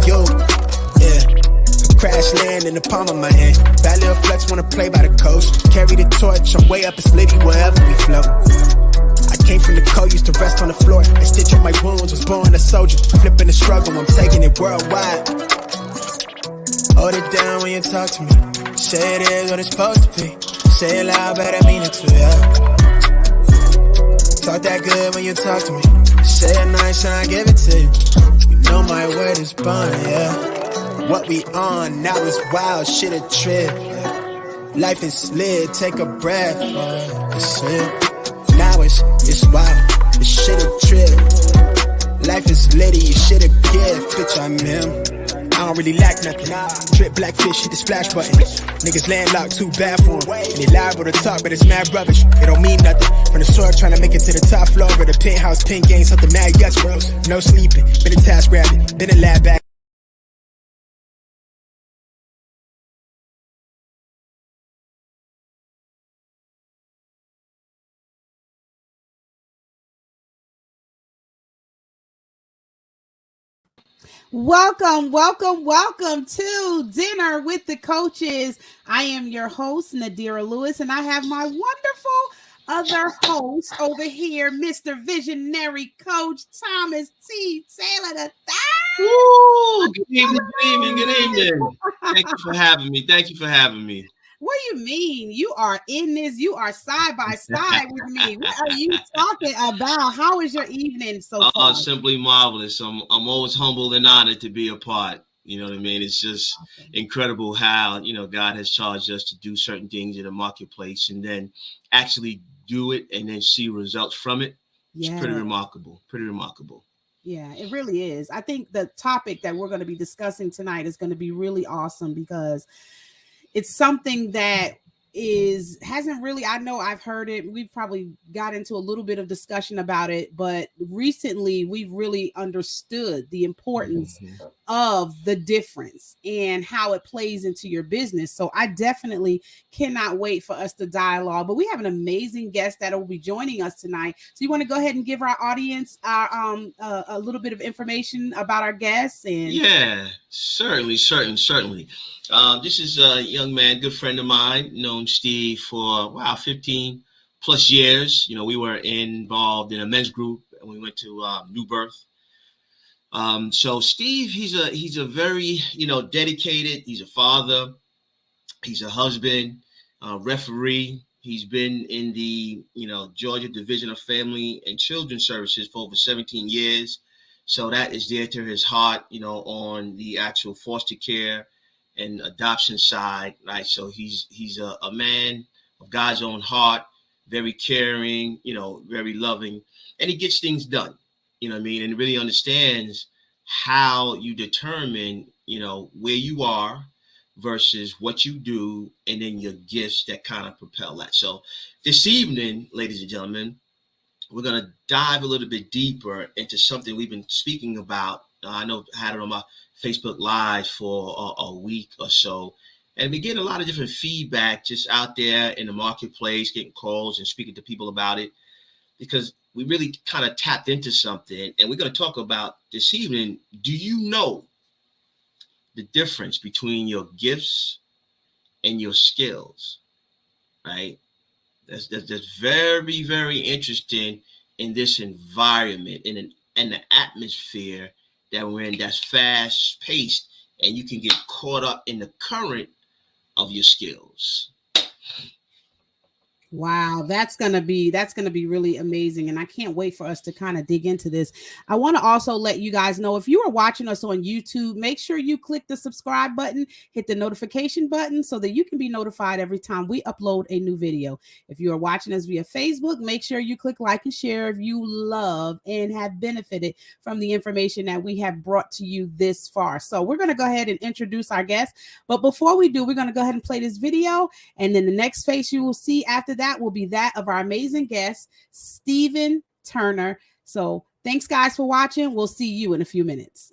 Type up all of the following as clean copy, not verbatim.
you. Yeah. Crash land in the palm of my hand. Bad little flex wanna play by the coast. Carry the torch, I'm way up, it's litty wherever we float. I came from the cold, used to rest on the floor and stitch up my wounds, was born a soldier. Flipping the struggle, I'm taking it worldwide. Hold it down when you talk to me. Say it is what it's supposed to be. Say it loud, but I mean it too, yeah. Talk that good when you talk to me. Say it nice and I give it to you. You know my word is bond, yeah. What we on now is wild, shit a trip. Yeah. Life is lit, take a breath. That's it. Now it's wild, this shit a trip. Life is litty, you shit a gift, bitch I'm him. I don't really lack nothing. Drip blackfish, hit the splash button. Niggas landlocked, too bad for him. And they liable to talk, but it's mad rubbish. It don't mean nothing. From the soil, trying to make it to the top floor of the penthouse, pink gang, something mad yes, bros. No sleeping, been a task rabbit, been a lab back. Welcome to Dinner with the Coaches. I am your host, Nadira Lewis, and I have my wonderful other host over here, Mr. Visionary Coach Thomas T. Taylor III. Ooh, good evening. Thank you for having me. What do you mean? You are in this. You are side by side with me. What are you talking about? How is your evening so far? Simply marvelous. I'm always humbled and honored to be a part. You know what I mean? It's just incredible how, God has charged us to do certain things in the marketplace and then actually do it and then see results from it. It's pretty remarkable. Yeah, it really is. I think the topic that we're going to be discussing tonight is going to be really awesome because it's something that hasn't really, I know I've heard it. We've probably got into a little bit of discussion about it, but recently we've really understood the importance of the difference and how it plays into your business. So I definitely cannot wait for us to dialogue, but we have an amazing guest that will be joining us tonight. So you want to go ahead and give our audience a little bit of information about our guests? And yeah, certainly. This is a young man, good friend of mine, known Steve for 15 plus years. We were involved in a men's group and we went to New Birth. So Steve, he's a very, dedicated. He's a father. He's a husband, referee. He's been in the, Georgia Division of Family and Children's Services for over 17 years. So that is dear to his heart, on the actual foster care and adoption side, right? So he's a man of God's own heart, very caring, very loving, and he gets things done, and really understands how you determine, where you are versus what you do, and then your gifts that kind of propel that. So this evening, ladies and gentlemen, we're going to dive a little bit deeper into something we've been speaking about. I know I had it on my Facebook Live for a week or so, and we get a lot of different feedback just out there in the marketplace, getting calls and speaking to people about it, because we really kind of tapped into something. And we're going to talk about this evening. Do you know the difference between your gifts and your skills? Right? That's very, very interesting in this environment, in the atmosphere that we're in, that's fast paced, and you can get caught up in the current of your skills. Wow, that's gonna be really amazing, and I can't wait for us to kind of dig into this. I want to also let you guys know, if you are watching us on YouTube, make sure you click the subscribe button, hit the notification button so that you can be notified every time we upload a new video. If you are watching us via Facebook, make sure you click like and share if you love and have benefited from the information that we have brought to you this far. So we're going to go ahead and introduce our guest, but before we do, we're going to go ahead and play this video, and then the next face you will see after that will be that of our amazing guest, Stephen Turner. So thanks, guys, for watching. We'll see you in a few minutes.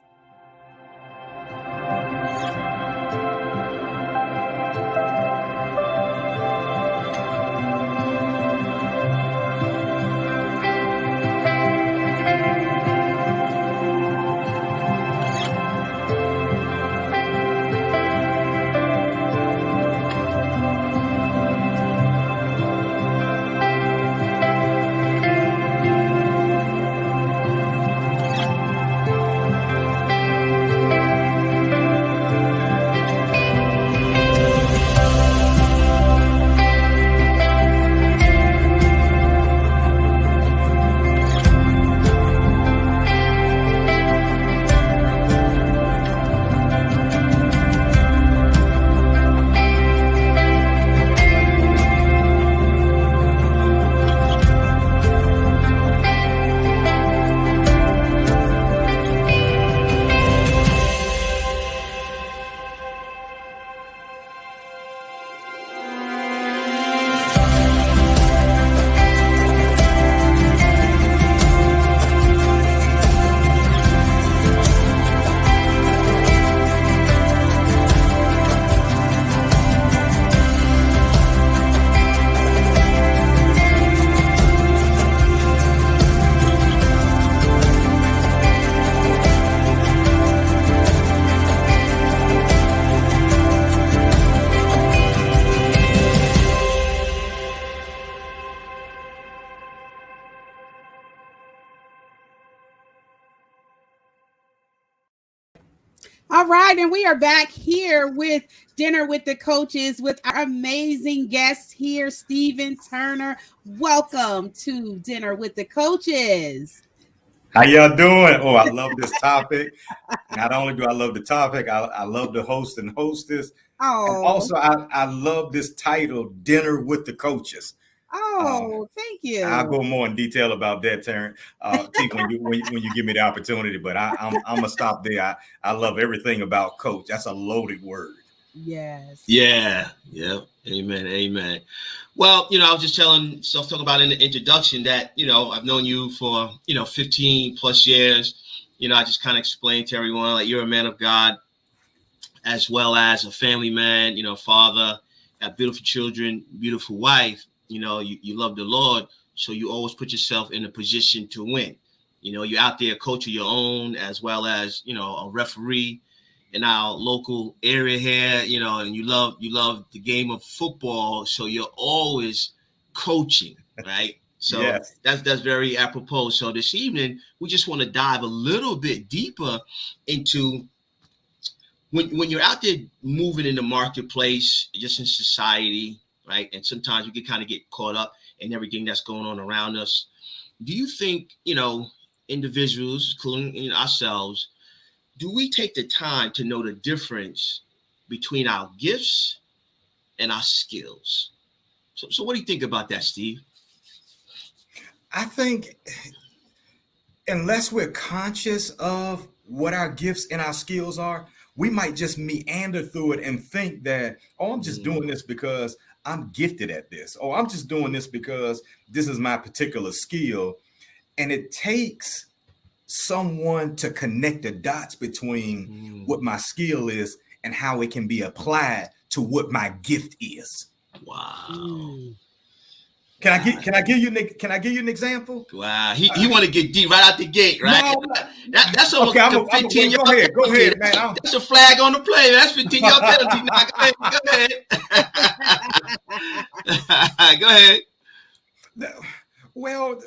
All right, and we are back here with Dinner with the Coaches with our amazing guest here, Stephen Turner. Welcome to Dinner with the Coaches. How y'all doing? Oh, I love this topic. Not only do I love the topic, I love the host and hostess. Oh, And also, I love this title, Dinner with the Coaches. Thank you. I'll go more in detail about that, Terrence, when you give me the opportunity. But I'm gonna stop there. I love everything about coach. That's a loaded word. Yes. Yeah. Amen. Well, I was just talking about in the introduction that, I've known you for, 15 plus years. I just kind of explained to everyone, like, you're a man of God, as well as a family man, father, have beautiful children, beautiful wife. You love the Lord, so you always put yourself in a position to win. You're out there, coach of your own, as well as, a referee in our local area here, and you love the game of football, so you're always coaching, right? So yes. That's very apropos. So this evening, we just want to dive a little bit deeper into when you're out there moving in the marketplace, just in society, right? And sometimes we can kind of get caught up in everything that's going on around us. Do you think, individuals, including ourselves, do we take the time to know the difference between our gifts and our skills? So what do you think about that, Steve? I think unless we're conscious of what our gifts and our skills are, we might just meander through it and think that, I'm just doing this because I'm gifted at this, or I'm just doing this because this is my particular skill. And it takes someone to connect the dots between what my skill is and how it can be applied to what my gift is. Wow. Can I give you an example? Wow, he want to get deep right out the gate, right? No, that's almost okay, like a 15 go ahead, man. That's a flag on the play. That's 15-yard penalty. Now, go ahead. Well,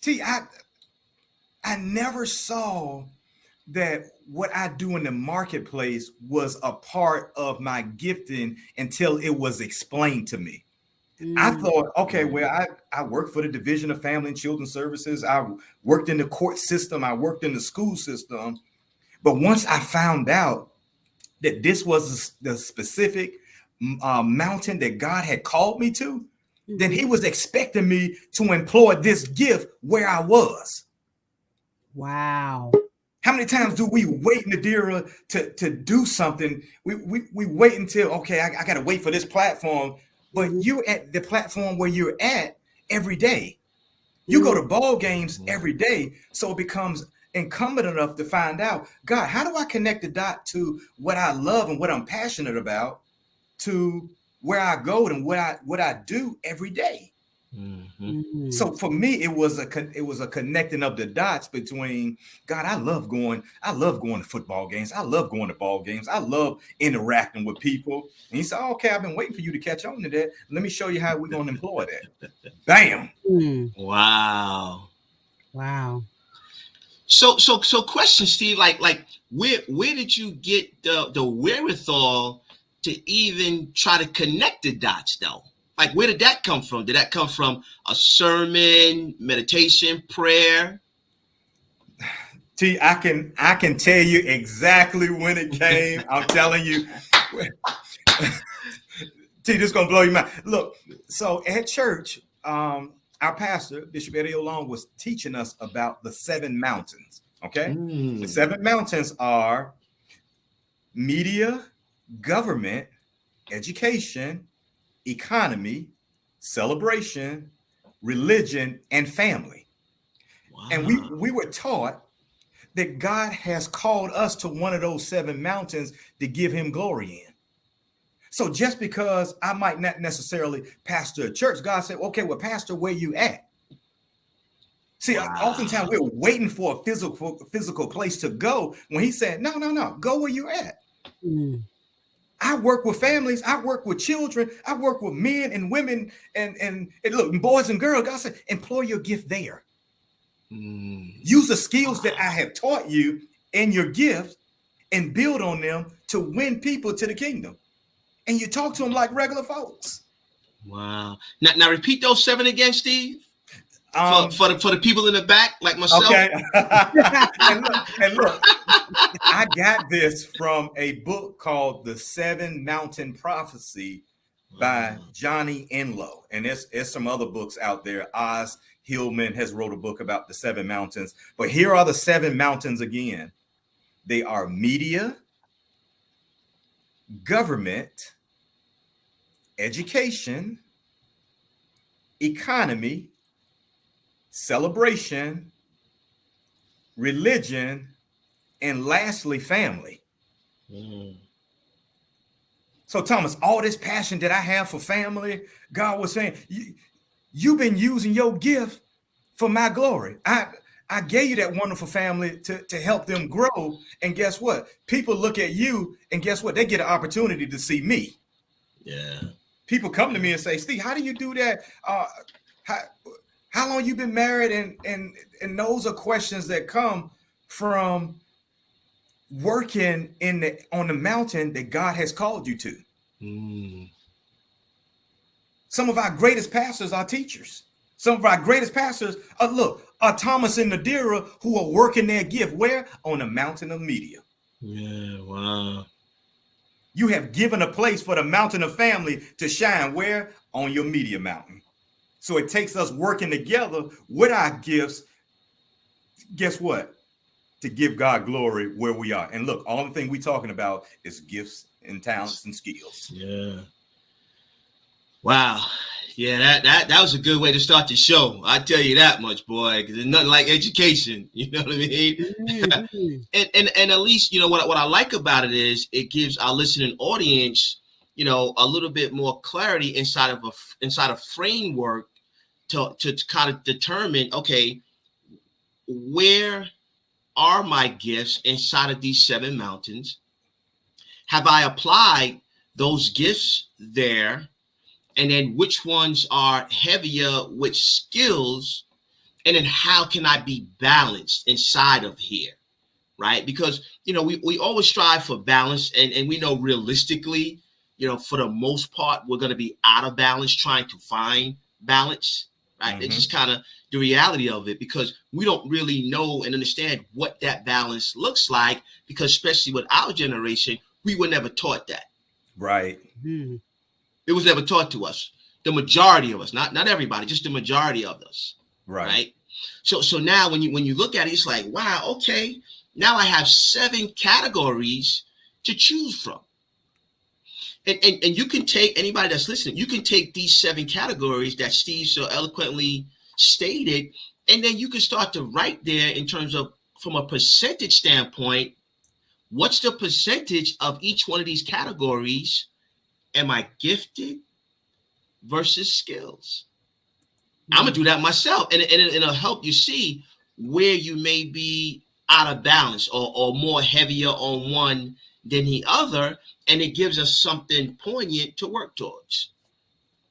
T, I never saw that what I do in the marketplace was a part of my gifting until it was explained to me. I thought, okay, well, I worked for the Division of Family and Children's Services. I worked in the court system. I worked in the school system. But once I found out that this was the specific mountain that God had called me to, then he was expecting me to employ this gift where I was. Wow. How many times do we wait, Nadira, to do something? We wait until, okay, I got to wait for this platform. But you're at the platform where you're at every day. You go to ball games every day. So it becomes incumbent enough to find out, God, how do I connect the dot to what I love and what I'm passionate about to where I go and what I do every day? So for me, it was a connecting of the dots between, God, I love going to football games. I love going to ball games. I love interacting with people. And he said, okay, I've been waiting for you to catch on to that. Let me show you how we're going to employ that. Bam. Wow. So question, Steve, like where did you get the wherewithal to even try to connect the dots though? Like, where did that come from? Did that come from a sermon, meditation, prayer? T, I can tell you exactly when it came. I'm telling you. T, this is gonna blow your mind. Look, so at church, our pastor, Bishop Eddie Long, was teaching us about the 7 mountains. Okay, the 7 mountains are media, government, education, economy, celebration, religion, and family. Wow. And we were taught that God has called us to one of those 7 mountains to give him glory in. So just because I might not necessarily pastor a church, God said, okay, well, pastor, where you at? See, oftentimes we're waiting for a physical place to go when he said, no, go where you're at. I work with families. I work with children. I work with men and women and look, boys and girls. God said, employ your gift there. Use the skills that I have taught you in your gift and build on them to win people to the kingdom. And you talk to them like regular folks. Wow. Now repeat those 7 again, Steve. For the people in the back, like myself. Okay. and look, I got this from a book called The 7 Mountain Prophecy by Johnny Enlow. And there's some other books out there. Oz Hillman has wrote a book about the 7 mountains. But here are the 7 mountains again. They are media, government, education, economy, celebration, religion, and lastly, family. So, Thomas, all this passion that I have for family, God was saying, you've been using your gift for my glory. I gave you that wonderful family to help them grow. And guess what? People look at you and guess what? They get an opportunity to see me. Yeah. People come to me and say, Steve, how do you do that? How long you been married? And those are questions that come from working on the mountain that God has called you to. Some of our greatest pastors are teachers. Some of our greatest pastors are Thomas and Nadira, who are working their gift where? On the mountain of media. Yeah, wow. You have given a place for the mountain of family to shine where? On your media mountain. So it takes us working together with our gifts. Guess what? To give God glory where we are. And look, all the thing we're talking about is gifts and talents and skills. Yeah. Wow. Yeah, that was a good way to start the show. I tell you that much, boy, because there's nothing like education. You know what I mean? Mm-hmm. and at least, you know, what I like about it is it gives our listening audience, you know, a little bit more clarity inside a framework to kind of determine, okay, where are my gifts inside of these 7 mountains? Have I applied those gifts there? And then which ones are heavier with skills? And then how can I be balanced inside of here? Right? Because, you know, we always strive for balance, and we know realistically, you know, for the most part, we're going to be out of balance trying to find balance. Right? Mm-hmm. It's just kind of the reality of it, because we don't really know and understand what that balance looks like, because especially with our generation, we were never taught that. Right. Mm-hmm. It was never taught to us. The majority of us, not everybody, just the majority of us. Right. So now when you look at it, it's like, wow, okay, now I have 7 categories to choose from. And you can take, anybody that's listening, you can take these 7 categories that Steve so eloquently stated, and then you can start to write there in terms of, from a percentage standpoint, what's the percentage of each one of these categories? Am I gifted versus skills? Mm-hmm. I'm going to do that myself. And it'll help you see where you may be out of balance or more heavier on one than the other. And it gives us something poignant to work towards.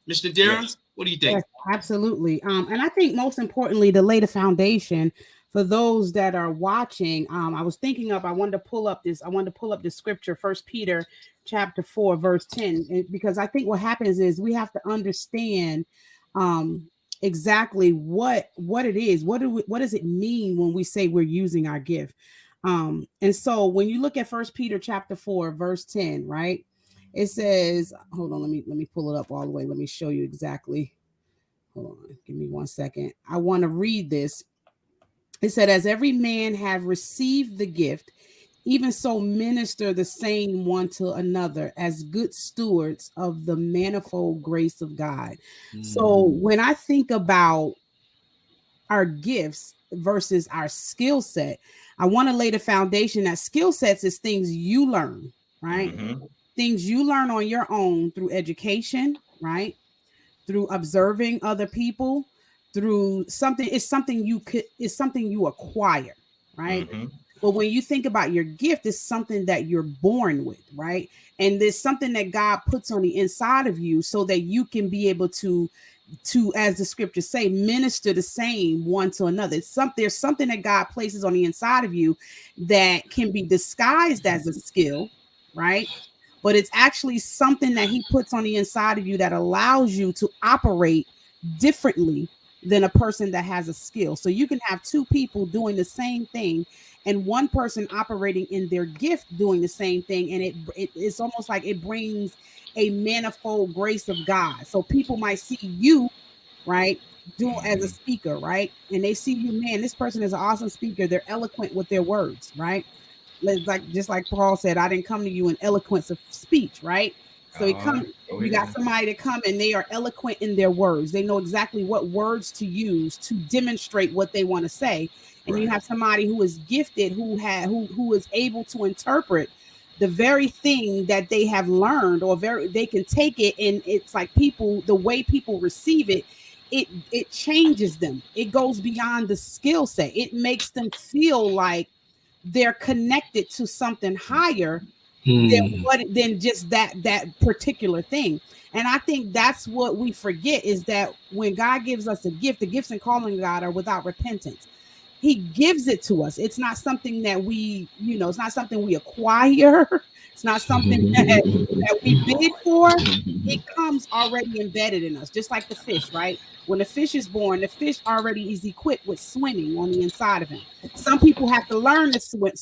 Mr. Nadira, yes. What do you think? Yes, absolutely. And I think most importantly, to lay the foundation for those that are watching. I was thinking I wanted to pull up the scripture, 1 Peter chapter 4, verse 10, because I think what happens is we have to understand exactly what it is. What does it mean when we say we're using our gift? And so when you look at 1 Peter chapter 4, verse 10, right? It says, hold on, let me pull it up all the way. Let me show you exactly. Hold on, give me 1 second. I want to read this. It said, as every man have received the gift, even so minister the same one to another as good stewards of the manifold grace of God. Mm. So when I think about our gifts versus our skill set, I want to lay the foundation that skill sets is things you learn, right? Mm-hmm. Things you learn on your own through education, right? Through observing other people, through something you acquire, right? Mm-hmm. But when you think about your gift, it's something that you're born with, right? And there's something that God puts on the inside of you so that you can be able to to, as the scriptures say, minister the same one to another. There's something that God places on the inside of you that can be disguised as a skill, right? But it's actually something that he puts on the inside of you that allows you to operate differently than a person that has a skill. So you can have two people doing the same thing and one person operating in their gift doing the same thing, and it's almost like it brings a manifold grace of God. So people might see you, right, do as a speaker, right, and they see you, man, this person is an awesome speaker. They're eloquent with their words, right? Like just like Paul said, I didn't come to you in eloquence of speech, right? So you got somebody to come and they are eloquent in their words. They know exactly what words to use to demonstrate what they want to say. And you have somebody who is gifted, who is able to interpret the very thing that they have learned, or they can take it, and it's like the way people receive it, it changes them. It goes beyond the skill set. It makes them feel like they're connected to something higher than just that particular thing. And I think that's what we forget, is that when God gives us a gift, the gifts and calling of God are without repentance. He gives it to us. It's not something that it's not something we acquire. It's not something that we bid for. It comes already embedded in us, just like the fish, right? When the fish is born, the fish already is equipped with swimming on the inside of him. Some people have to learn to swim.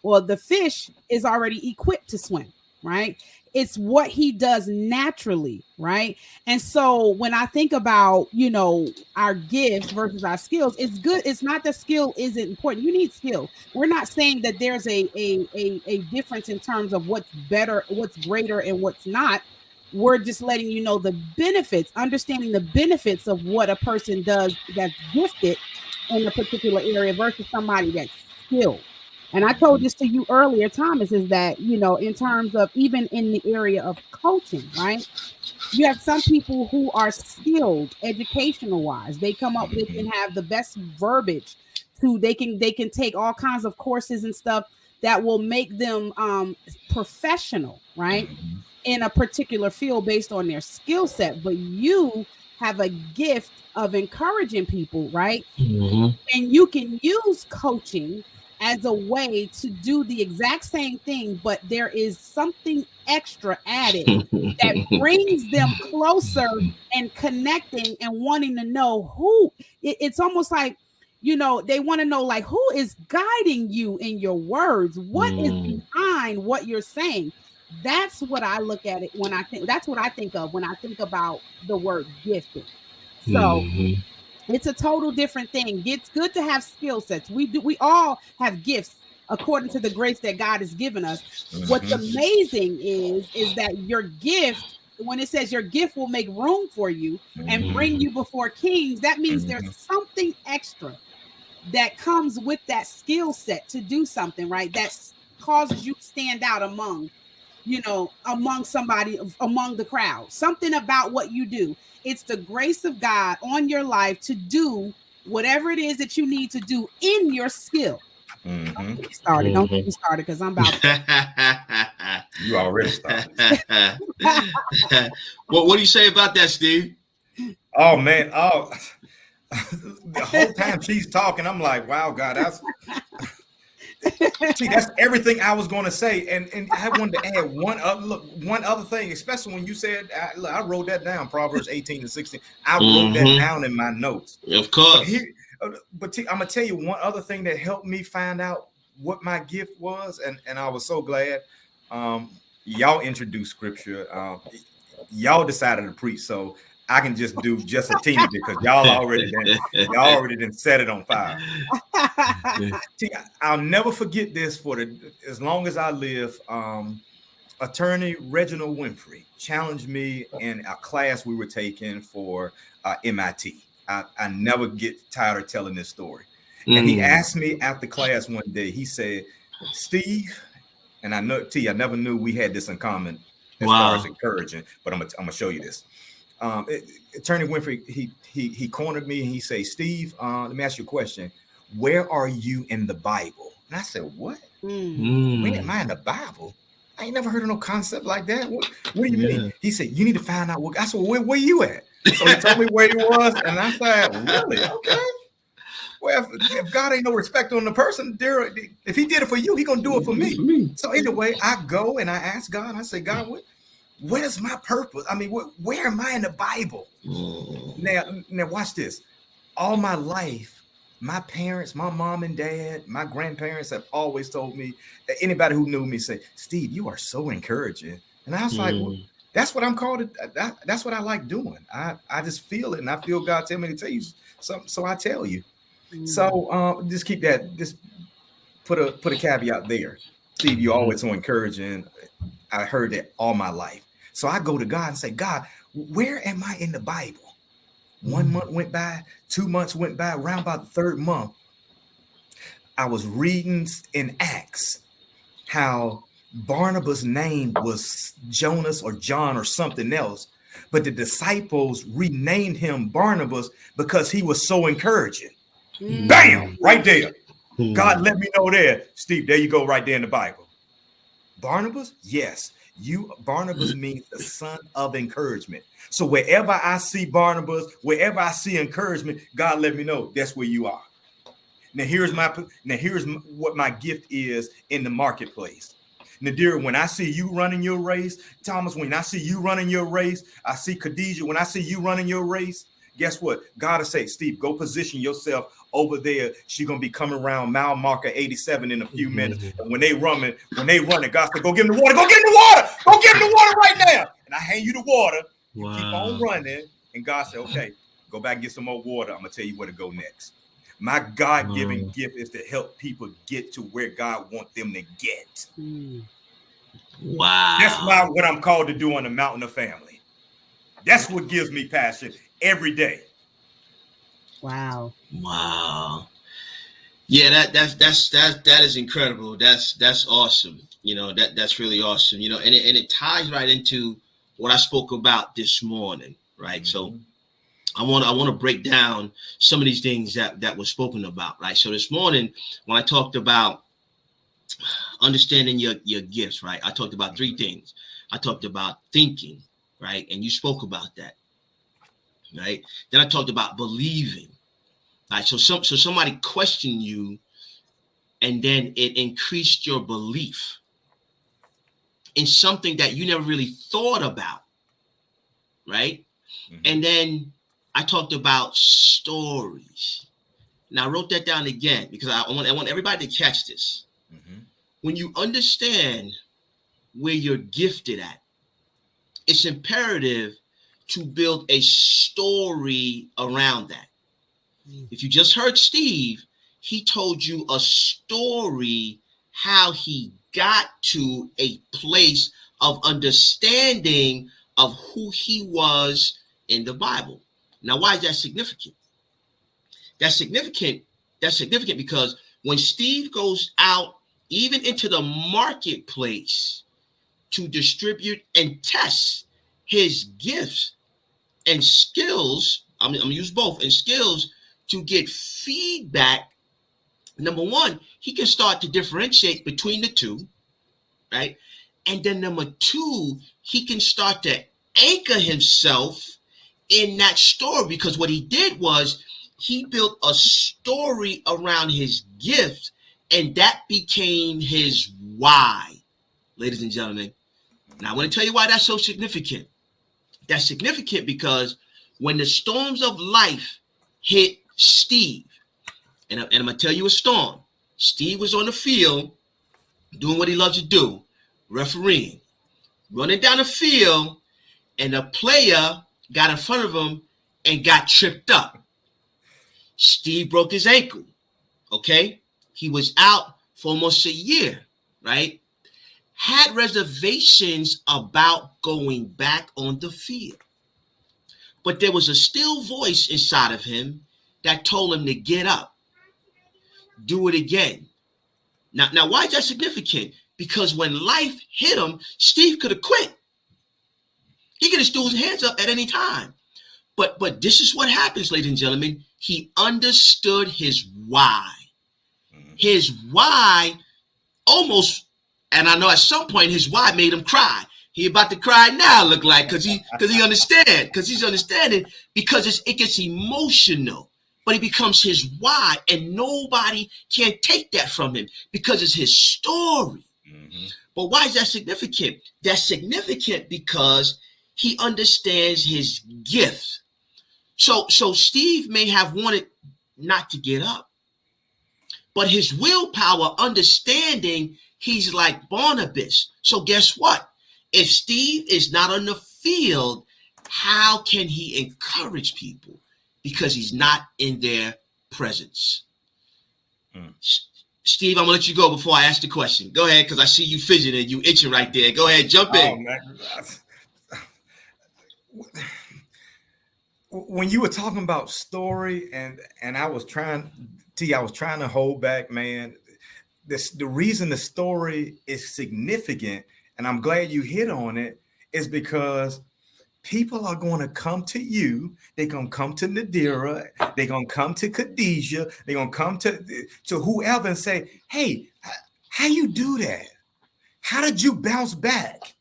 Well, the fish is already equipped to swim, right? It's what he does naturally, right? And so when I think about, our gifts versus our skills, it's good. It's not that skill isn't important. You need skill. We're not saying that there's a difference in terms of what's better, what's greater, and what's not. We're just letting you know the benefits, understanding the benefits of what a person does that's gifted in a particular area versus somebody that's skilled. And I told this to you earlier, Thomas, is that, in terms of even in the area of coaching, right? You have some people who are skilled educational wise. They come up with and have the best verbiage they can take all kinds of courses and stuff that will make them professional, right? In a particular field based on their skill set. But you have a gift of encouraging people, right? And you can use coaching as a way to do the exact same thing, but there is something extra added that brings them closer and connecting and wanting to know who. It's almost like, they want to know, like, who is guiding you in your words? What is behind what you're saying? That's what I look at it that's what I think of when I think about the word gifted. So it's a total different thing. It's good to have skill sets. We all have gifts according to the grace that God has given us. What's amazing is that your gift, when it says your gift will make room for you and bring you before kings, that means there's something extra that comes with that skill set to do something, right? That causes you to stand out among the crowd. Something about what you do. It's the grace of God on your life to do whatever it is that you need to do in your skill. Don't get me started. Don't get me started, because I'm about to. You already started. What do you say about that, Steve? Oh, man. Oh, the whole time she's talking, I'm like, wow, God, that's everything I was going to say. And I wanted to add one other thing, especially when you said, I wrote that down, Proverbs 18 and 16. I wrote that down in my notes. Of course. But I'm going to tell you one other thing that helped me find out what my gift was. And I was so glad y'all introduced scripture. Y'all decided to preach, so I can just do just a teeny bit, because y'all already done set it on fire. I'll never forget this as long as I live. Attorney Reginald Winfrey challenged me in a class we were taking for MIT. I never get tired of telling this story. And he asked me after class one day, he said, Steve, and I never knew we had this in common as far as encouraging, but I'm gonna show you this. Attorney Winfrey, he cornered me and he said, Steve, let me ask you a question. Where are you in the Bible? And I said, what? Where am I in the Bible? I ain't never heard of no concept like that. What do you mean? He said, you need to find out. I said, where you at? So he told me where he was, and I said, really? Okay. Well, if God ain't no respect on the person, if he did it for you, he gonna do it for me. So anyway, I go and I ask God, I say, God, what is my purpose? I mean, where am I in the Bible? Now watch this. All my life, my parents, my mom and dad, my grandparents have always told me, anybody who knew me say, Steve, you are so encouraging. And I was like, well, that's what I'm called. That's what I like doing. I just feel it. And I feel God tell me to tell you something. So I tell you. So just keep that, just put a caveat there. Steve, you're always so encouraging. I heard that all my life. So I go to God and say, God, where am I in the Bible? 1 month went by, 2 months went by, around about the third month, I was reading in Acts how Barnabas' name was Jonas or John or something else, but the disciples renamed him Barnabas because he was so encouraging. Bam, right there. God let me know there. Steve, there you go right there in the Bible. Barnabas, yes. Barnabas means the son of encouragement. So wherever I see Barnabas, wherever I see encouragement, God let me know that's where you are. Now here's what my gift is in the marketplace. Nadir, when I see you running your race, Thomas, when I see you running your race, I see Khadijah, when I see you running your race, guess what? God will say, Steve, go position yourself over there. She's gonna be coming around mile marker 87 in a few minutes. And when they run it, God said, go get him the water, go get him the water, go get him the water right now. And I hand you the water. You keep on running. And God said, okay, go back and get some more water. I'm gonna tell you where to go next. My God-given gift is to help people get to where God wants them to get. Wow. That's what I'm called to do on the Mountain of Family. That's what gives me passion every day. Wow. Yeah, that is incredible. That's awesome. You know, that's really awesome. You know, and it ties right into what I spoke about this morning, right? So I want to break down some of these things that were spoken about, right? So this morning when I talked about understanding your gifts, right? I talked about three things. I talked about thinking, right? And you spoke about that. Right. Then I talked about believing. Right. So somebody questioned you, and then it increased your belief in something that you never really thought about. Right. And then I talked about stories. Now I wrote that down again because I want everybody to catch this. When you understand where you're gifted at, it's imperative to build a story around that. If you just heard Steve, he told you a story how he got to a place of understanding of who he was in the Bible. Now, why is that significant? That's significant because when Steve goes out, even into the marketplace, to distribute and test his gifts and skills, I'm gonna use both, and skills to get feedback. Number one, he can start to differentiate between the two, right? And then number two, he can start to anchor himself in that story, because what he did was he built a story around his gift, and that became his why, ladies and gentlemen. Now, I want to tell you why that's so significant. That's significant because when the storms of life hit Steve, and I'm going to tell you a storm. Steve was on the field doing what he loves to do, refereeing, running down the field, and a player got in front of him and got tripped up. Steve broke his ankle, okay? He was out for almost a year, right? Had reservations about going back on the field. But there was a still voice inside of him that told him to get up, do it again. Now, why is that significant? Because when life hit him, Steve could have quit. He could have threw his hands up at any time. But this is what happens, ladies and gentlemen. He understood his why. His why almost And I know at some point his wife made him cry. He about to cry now, look like, because he's understanding, because it gets emotional. But it becomes his why, and nobody can take that from him because it's his story. Mm-hmm. But why is that significant? That's significant because he understands his gift. So Steve may have wanted not to get up, but his willpower, understanding he's like Barnabas. So guess what? If Steve is not on the field, how can he encourage people? Because he's not in their presence. Steve, I'm gonna let you go before I ask the question. Go ahead, because I see you fidgeting, you itching right there. Go ahead, jump in. Man. When you were talking about story, and I was trying to hold back, man. The reason the story is significant, and I'm glad you hit on it, is because people are going to come to you. They're going to come to Nadira. They're going to come to Khadijah. They're going to come to whoever and say, hey, how you do that? How did you bounce back?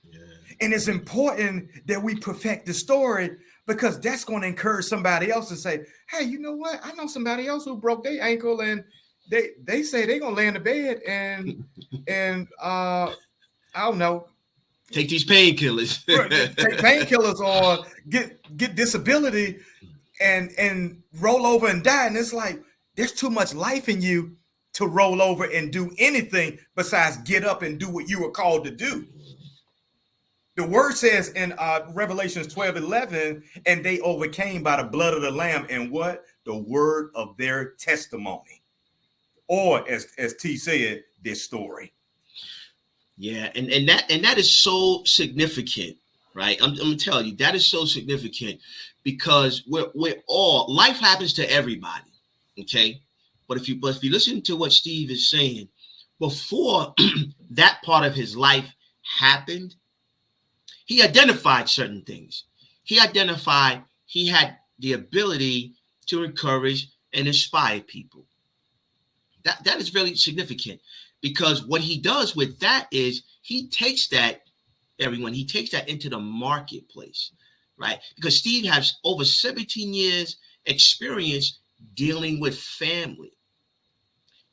Yeah. And it's important that we perfect the story, because that's going to encourage somebody else to say, hey, you know what? I know somebody else who broke their ankle, and they say they're going to lay in the bed and I don't know, take these painkillers. Take painkillers or get disability and roll over and die. And it's like, there's too much life in you to roll over and do anything besides get up and do what you were called to do. The word says in Revelations 12:11, and they overcame by the blood of the Lamb and what? The word of their testimony. Or as T said, this story. Yeah, and that is so significant, right? I'm gonna tell you, that is so significant, because we're all, life happens to everybody, okay? But if you listen to what Steve is saying, before that part of his life happened, he identified certain things. He identified he had the ability to encourage and inspire people. That is really significant, because what he does with that is he takes that, he takes that into the marketplace, right? Because Steve has over 17 years experience dealing with family.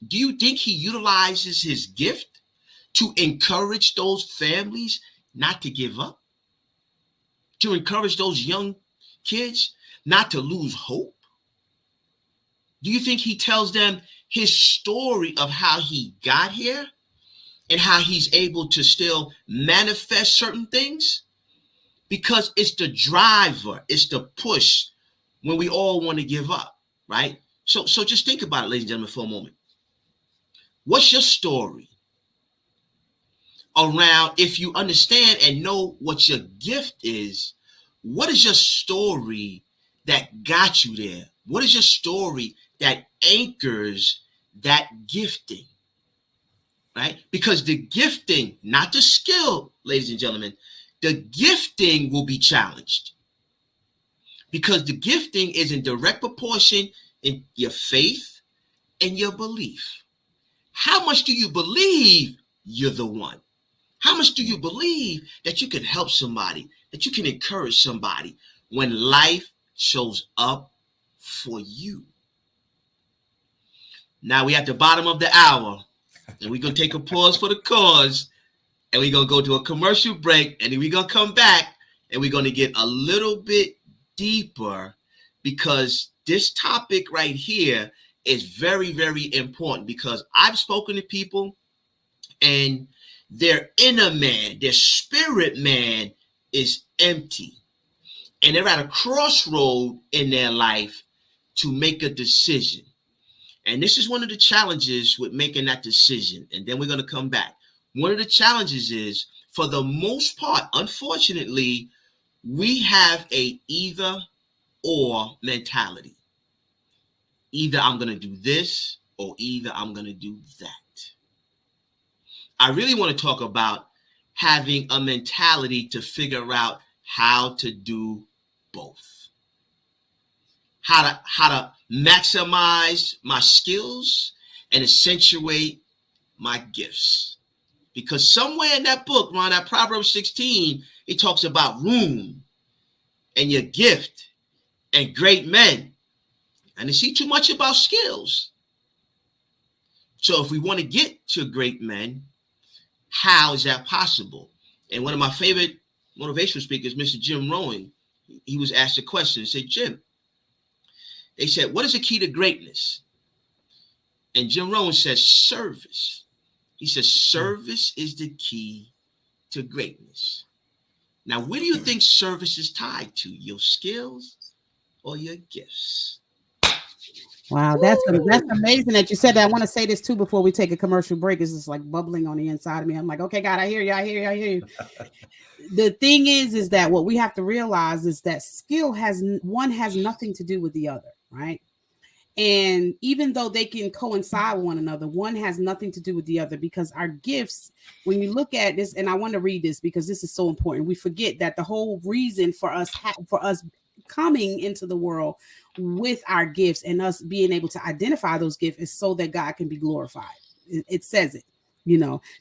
Do you think he utilizes his gift to encourage those families not to give up? To encourage those young kids not to lose hope? Do you think he tells them his story of how he got here and how he's able to still manifest certain things? Because it's the driver, it's the push when we all want to give up, right? So just think about it, ladies and gentlemen, for a moment. What's your story around, if you understand and know what your gift is, what is your story that got you there? What is your story that anchors that gifting, right? Because the gifting, not the skill, ladies and gentlemen, the gifting will be challenged, because the gifting is in direct proportion in your faith and your belief. How much do you believe you're the one? How much do you believe that you can help somebody, that you can encourage somebody when life shows up for you? Now we're at the bottom of the hour, and we're going to take a pause for the cause, and we're going to go to a commercial break, and then we're going to come back, and we're going to get a little bit deeper, because this topic right here is very, very important, because I've spoken to people and their inner man, their spirit man is empty, and they're at a crossroad in their life to make a decision. And this is one of the challenges with making that decision. And then we're going to come back. One of the challenges is, for the most part, unfortunately, we have a either or mentality. Either I'm going to do this, or either I'm going to do that. I really want to talk about having a mentality to figure out how to do both. How to maximize my skills and accentuate my gifts. because somewhere in that book, around that Proverbs 16, it talks about room and your gift and great men. And they see too much about skills. So if we want to get to great men, how is that possible? And one of my favorite motivational speakers, Mr. Jim Rohn, he was asked a question. He said, Jim, they said, what is the key to greatness? And Jim Rohn says, service. He says, service is the key to greatness. Now, where do you think service is tied to? Your skills or your gifts? Wow, that's amazing that you said that. I want to say this too before we take a commercial break. It's just like bubbling on the inside of me. I'm like, okay, God, I hear you. The thing is that what we have to realize is that skill has nothing to do with the other, right? And even though they can coincide with one another, one has nothing to do with the other, because our gifts, when you look at this, and I want to read this because this is so important. We forget that the whole reason for us coming into the world with our gifts and us being able to identify those gifts is so that God can be glorified. It says it,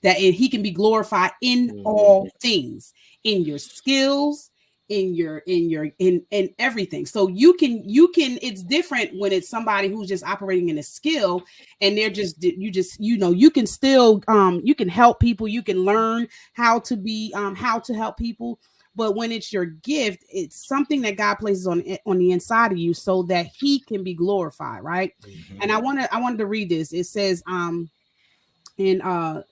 that he can be glorified in all things, in your skills, in everything. So you can, it's different when it's somebody who's just operating in a skill and they're you can still, you can help people, you can learn how to help people. But when it's your gift, it's something that God places on the inside of you so that he can be glorified, right? Mm-hmm. And I wanted to read this. It says in 1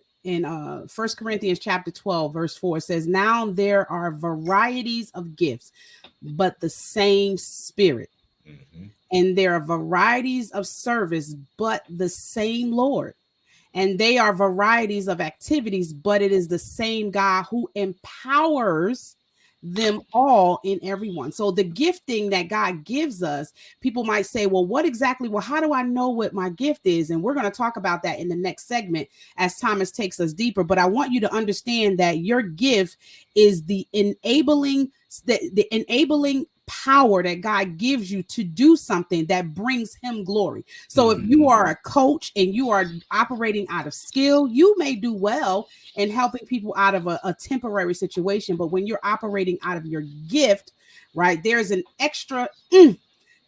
Corinthians chapter 12, verse 4, it says, now there are varieties of gifts, but the same Spirit. Mm-hmm. And there are varieties of service, but the same Lord. And they are varieties of activities, but it is the same God who empowers them all in everyone. So the gifting that God gives us, people might say, well, how do I know what my gift is? And we're going to talk about that in the next segment as Thomas takes us deeper. But I want you to understand that your gift is the enabling power that God gives you to do something that brings him glory. So if you are a coach and you are operating out of skill, you may do well in helping people out of a temporary situation. But when you're operating out of your gift, right, there's an extra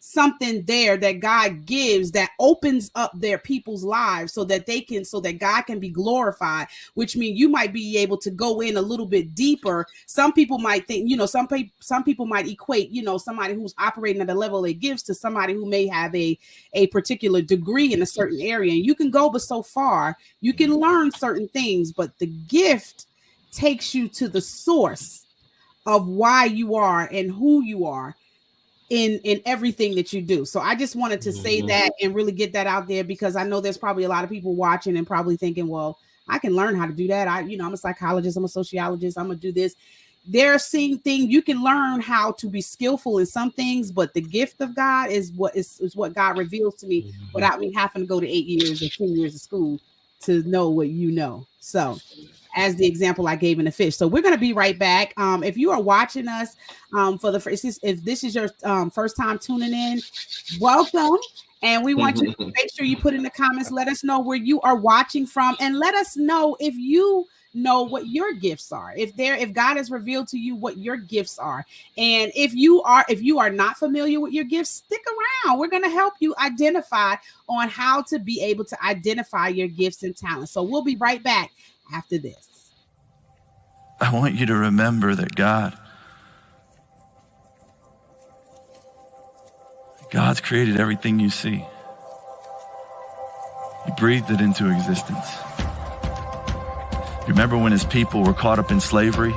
something there that God gives that opens up their people's lives so that God can be glorified, which means you might be able to go in a little bit deeper. Some people might think, some people might equate, somebody who's operating at the level they gives to somebody who may have a particular degree in a certain area. And you can go but so far, you can learn certain things, but the gift takes you to the source of why you are and who you are in everything that you do. So I just wanted to say that and really get that out there, because I know there's probably a lot of people watching and probably thinking, well, I can learn how to do that. I'm a psychologist, I'm a sociologist, I'm gonna do this. They're seeing things you can learn how to be skillful in some things, but the gift of God is what God reveals to me without me having to go to 8 years or 10 years of school to know what you know. So as the example I gave in the fish. So we're going to be right back. If you are watching us if this is your first time tuning in, welcome. And we want you to make sure you put in the comments, let us know where you are watching from, and let us know if you know what your gifts are. If God has revealed to you what your gifts are. And if you are not familiar with your gifts, stick around. We're going to help you identify on how to be able to identify your gifts and talents. So we'll be right back after this. I want you to remember that God's created everything you see. He breathed it into existence. You remember when his people were caught up in slavery?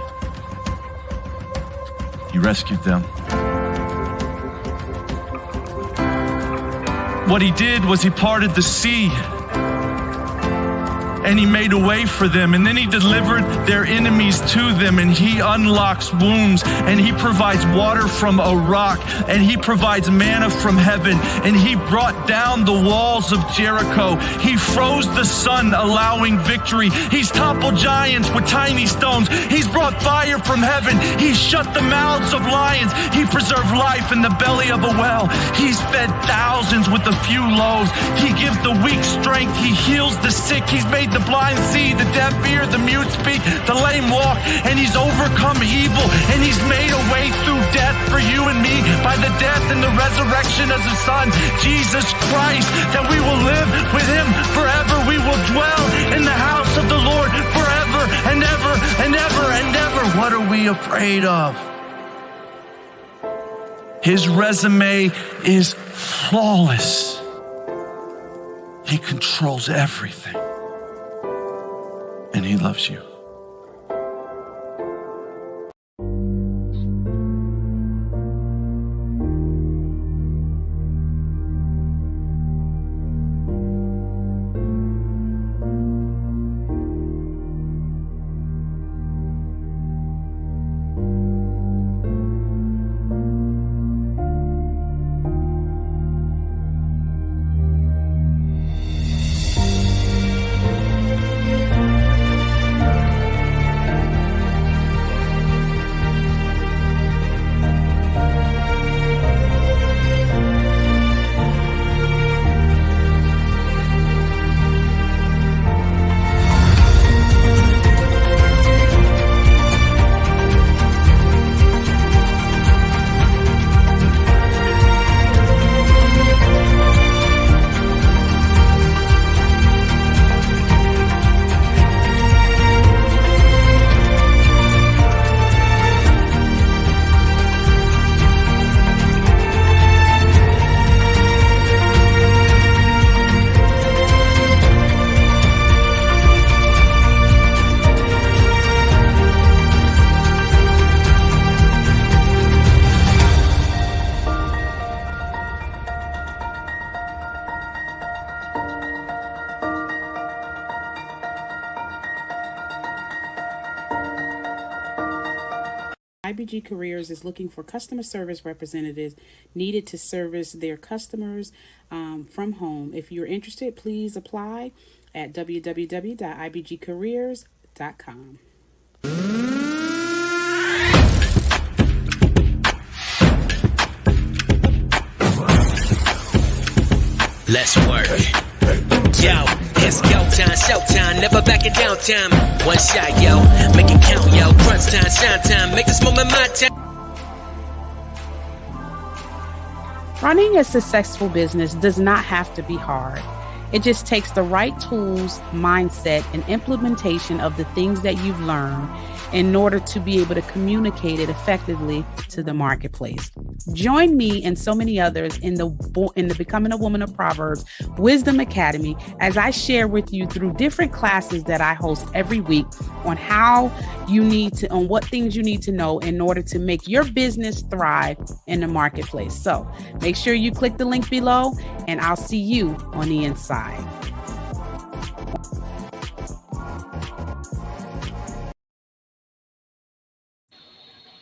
He rescued them. What he did was he parted the sea and he made a way for them, and then he delivered their enemies to them, and he unlocks wombs, and he provides water from a rock, and he provides manna from heaven, and he brought down the walls of Jericho. He froze the sun, allowing victory. He's toppled giants with tiny stones. He's brought fire from heaven. He's shut the mouths of lions. He preserved life in the belly of a well. He's fed thousands with a few loaves. He gives the weak strength. He heals the sick. He's made the blind see, the deaf hear, the mute speak, the lame walk, and he's overcome evil, and he's made a way through death for you and me by the death and the resurrection of his son, Jesus Christ, that we will live with him forever. We will dwell in the house of the Lord forever and ever and ever and ever. What are we afraid of? His resume is flawless. He controls everything. And he loves you. IBG Careers is looking for customer service representatives needed to service their customers from home. If you're interested, please apply at www.ibgcareers.com. Let's work. Yo, it's go time, showtime, never backing down time. One shot, yo, make it count, yo. Crunch time, shine time, make this moment my time. Running a successful business does not have to be hard. It just takes the right tools, mindset, and implementation of the things that you've learned in order to be able to communicate it effectively to the marketplace. Join me and so many others in the Becoming a Woman of Proverbs Wisdom Academy as I share with you through different classes that I host every week on on what things you need to know in order to make your business thrive in the marketplace. So make sure you click the link below and I'll see you on the inside.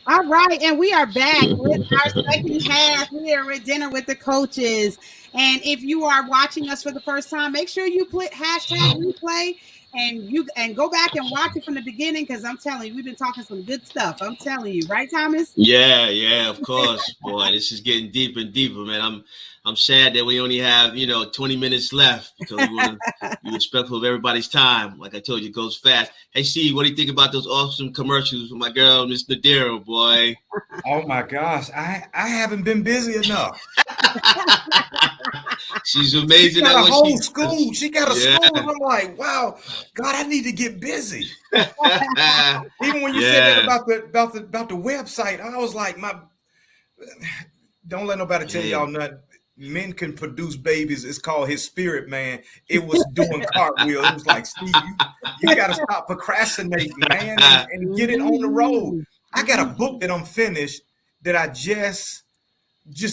All right, and we are back with our second half. We are at dinner with the coaches. And if you are watching us for the first time, make sure you click hashtag replay and go back and watch it from the beginning, because I'm telling you, we've been talking some good stuff. I'm telling you, right, Thomas? Yeah, of course, boy. This is getting deeper and deeper, man. I'm sad that we only have 20 minutes left because we want to be respectful of everybody's time. Like I told you, it goes fast. Hey, Steve, what do you think about those awesome commercials with my girl, Miss Nadira, boy? Oh my gosh, I haven't been busy enough. She's amazing. She got a whole school. She got a school. I'm like, wow, God, I need to get busy. Even when you said that about the website, I was like, don't let nobody tell y'all nothing. Men can produce babies. It's called his spirit, man. It was doing cartwheels. It was like, Steve, you got to stop procrastinating, man, and get it on the road. I got a book that I'm finished that I just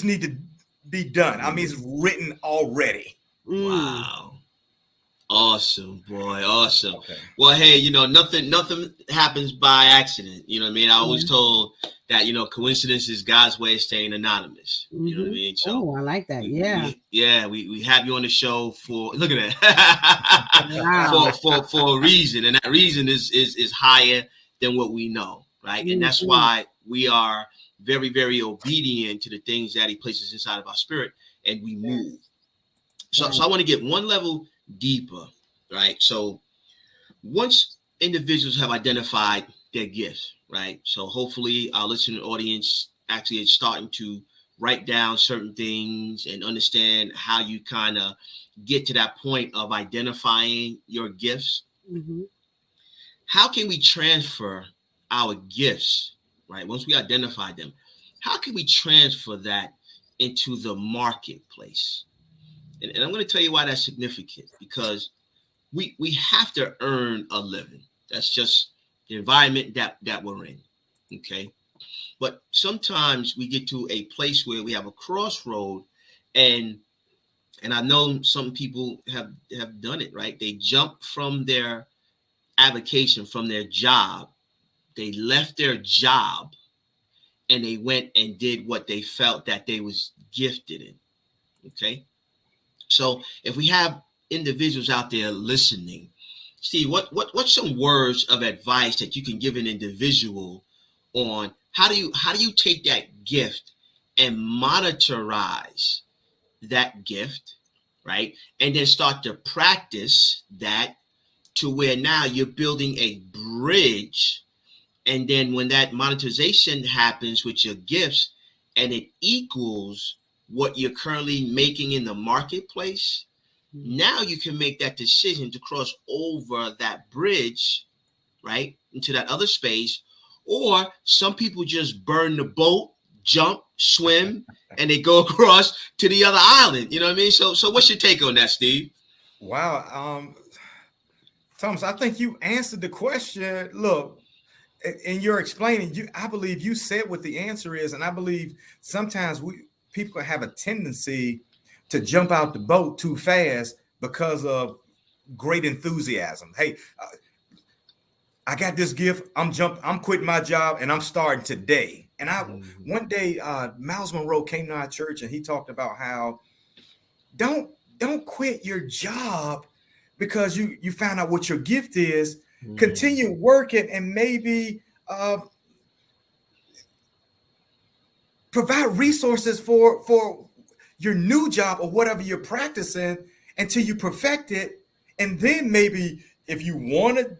need to be done. I mean, it's written already. Wow. Awesome, boy. Awesome. Okay. Well, hey, nothing happens by accident. You know what I mean? I always told that, coincidence is God's way of staying anonymous. You know what I mean? So I like that. Yeah. We have you on the show for, look at that. Wow. for a reason. And that reason is higher than what we know. Right. And that's why we are very, very obedient to the things that he places inside of our spirit, and we move. So I want to get one level deeper, right? So once individuals have identified their gifts, right? So hopefully our listening audience actually is starting to write down certain things and understand how you kind of get to that point of identifying your gifts. Mm-hmm. How can we transfer our gifts, right? Once we identify them, how can we transfer that into the marketplace? And I'm going to tell you why that's significant, because we have to earn a living. That's just the environment that we're in, okay? But sometimes we get to a place where we have a crossroad, and I know some people have done it, right? They jump from their avocation, from their job. They left their job and they went and did what they felt that they was gifted in, okay? So if we have individuals out there listening, Steve, what's some words of advice that you can give an individual on how do you take that gift and monetize that gift, right? And then start to practice that to where now you're building a bridge. And then when that monetization happens with your gifts and it equals what you're currently making in the marketplace, now you can make that decision to cross over that bridge, right, into that other space. Or some people just burn the boat, jump, swim, and they go across to the other island. You know what I mean? So what's your take on that, Steve? Wow. Thomas, I think you answered the question. Look, in your explaining, I believe you said what the answer is. And I believe sometimes people have a tendency to jump out the boat too fast because of great enthusiasm. Hey, I got this gift. I'm quitting my job and I'm starting today. And one day, Miles Monroe came to our church and he talked about how don't quit your job because you found out what your gift is. Continue working and maybe provide resources for your new job or whatever you're practicing until you perfect it. And then maybe if you want to,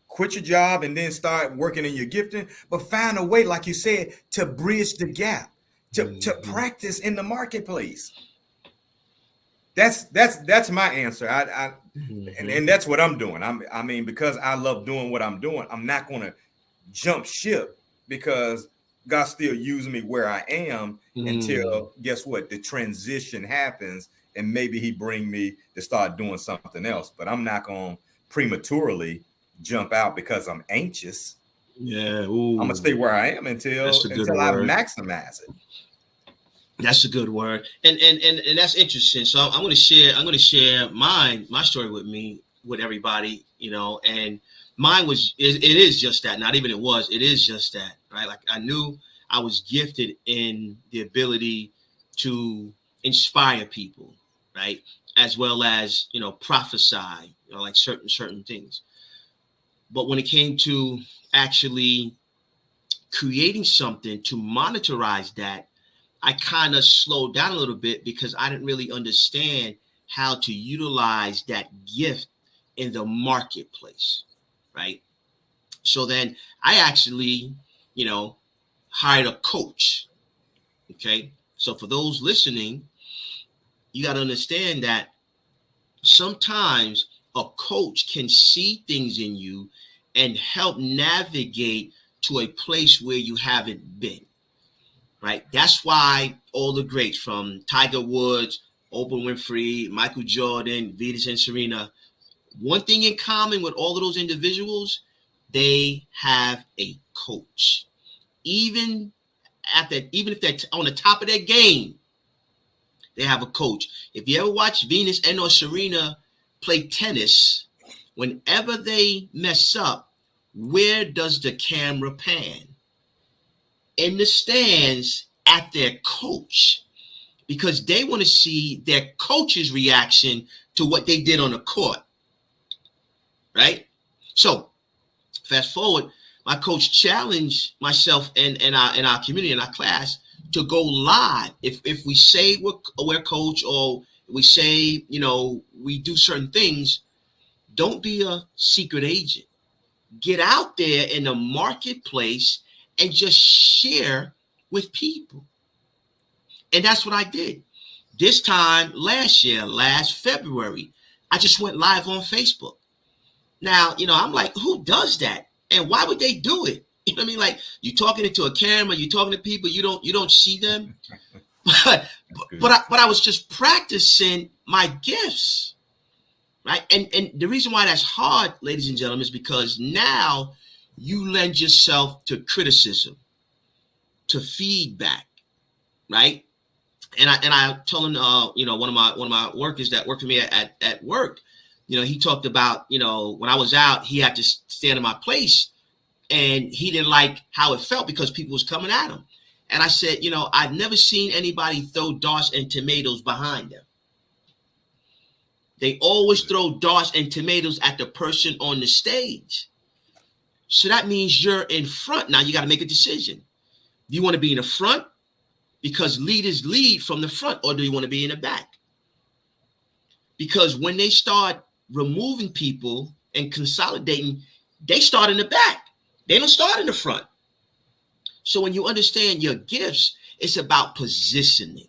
quit your job and then start working in your gifting, but find a way, like you said, to bridge the gap, to practice in the marketplace. That's my answer. And that's what I'm doing. I mean, because I love doing what I'm doing, I'm not going to jump ship because God's still using me where I am until, guess what, the transition happens and maybe he bring me to start doing something else. But I'm not going to prematurely jump out because I'm anxious. Yeah. I'm going to stay where I am until I maximize it. That's a good word. And that's interesting. So I'm going to share my story with everybody, and mine it is just that. Not even it is just that, right? Like I knew I was gifted in the ability to inspire people, right? As well as, prophesy, like certain things. But when it came to actually creating something to monetize that, I kind of slowed down a little bit because I didn't really understand how to utilize that gift in the marketplace, right? So then I actually, hired a coach, okay? So for those listening, you got to understand that sometimes a coach can see things in you and help navigate to a place where you haven't been. Right. That's why all the greats from Tiger Woods, Oprah Winfrey, Michael Jordan, Venus and Serena, one thing in common with all of those individuals, they have a coach. Even if they're on the top of their game, they have a coach. If you ever watch Venus and or Serena play tennis, whenever they mess up, where does the camera pan? In the stands at their coach, because they want to see their coach's reaction to what they did on the court, right? So fast forward, my coach challenged myself and our community, in our class, to go live. If we say we're coach, or we say, we do certain things, Don't be a secret agent. Get out there in the marketplace and just share with people. And that's what I did. This time last year, last February, I just went live on Facebook. Now, I'm like, who does that? And why would they do it? You know what I mean? Like, you're talking into a camera, you're talking to people, you don't see them. But I was just practicing my gifts, right? And the reason why that's hard, ladies and gentlemen, is because now you lend yourself to criticism, to feedback, right? And I told him, one of my workers that worked for me at work, he talked about, when I was out, he had to stand in my place, and he didn't like how it felt because people was coming at him. And I said, I've never seen anybody throw darts and tomatoes behind them. They always throw darts and tomatoes at the person on the stage. So that means you're in front. Now you got to make a decision. Do you want to be in the front because leaders lead from the front, or do you want to be in the back? Because when they start removing people and consolidating, they start in the back. They don't start in the front. So when you understand your gifts, it's about positioning.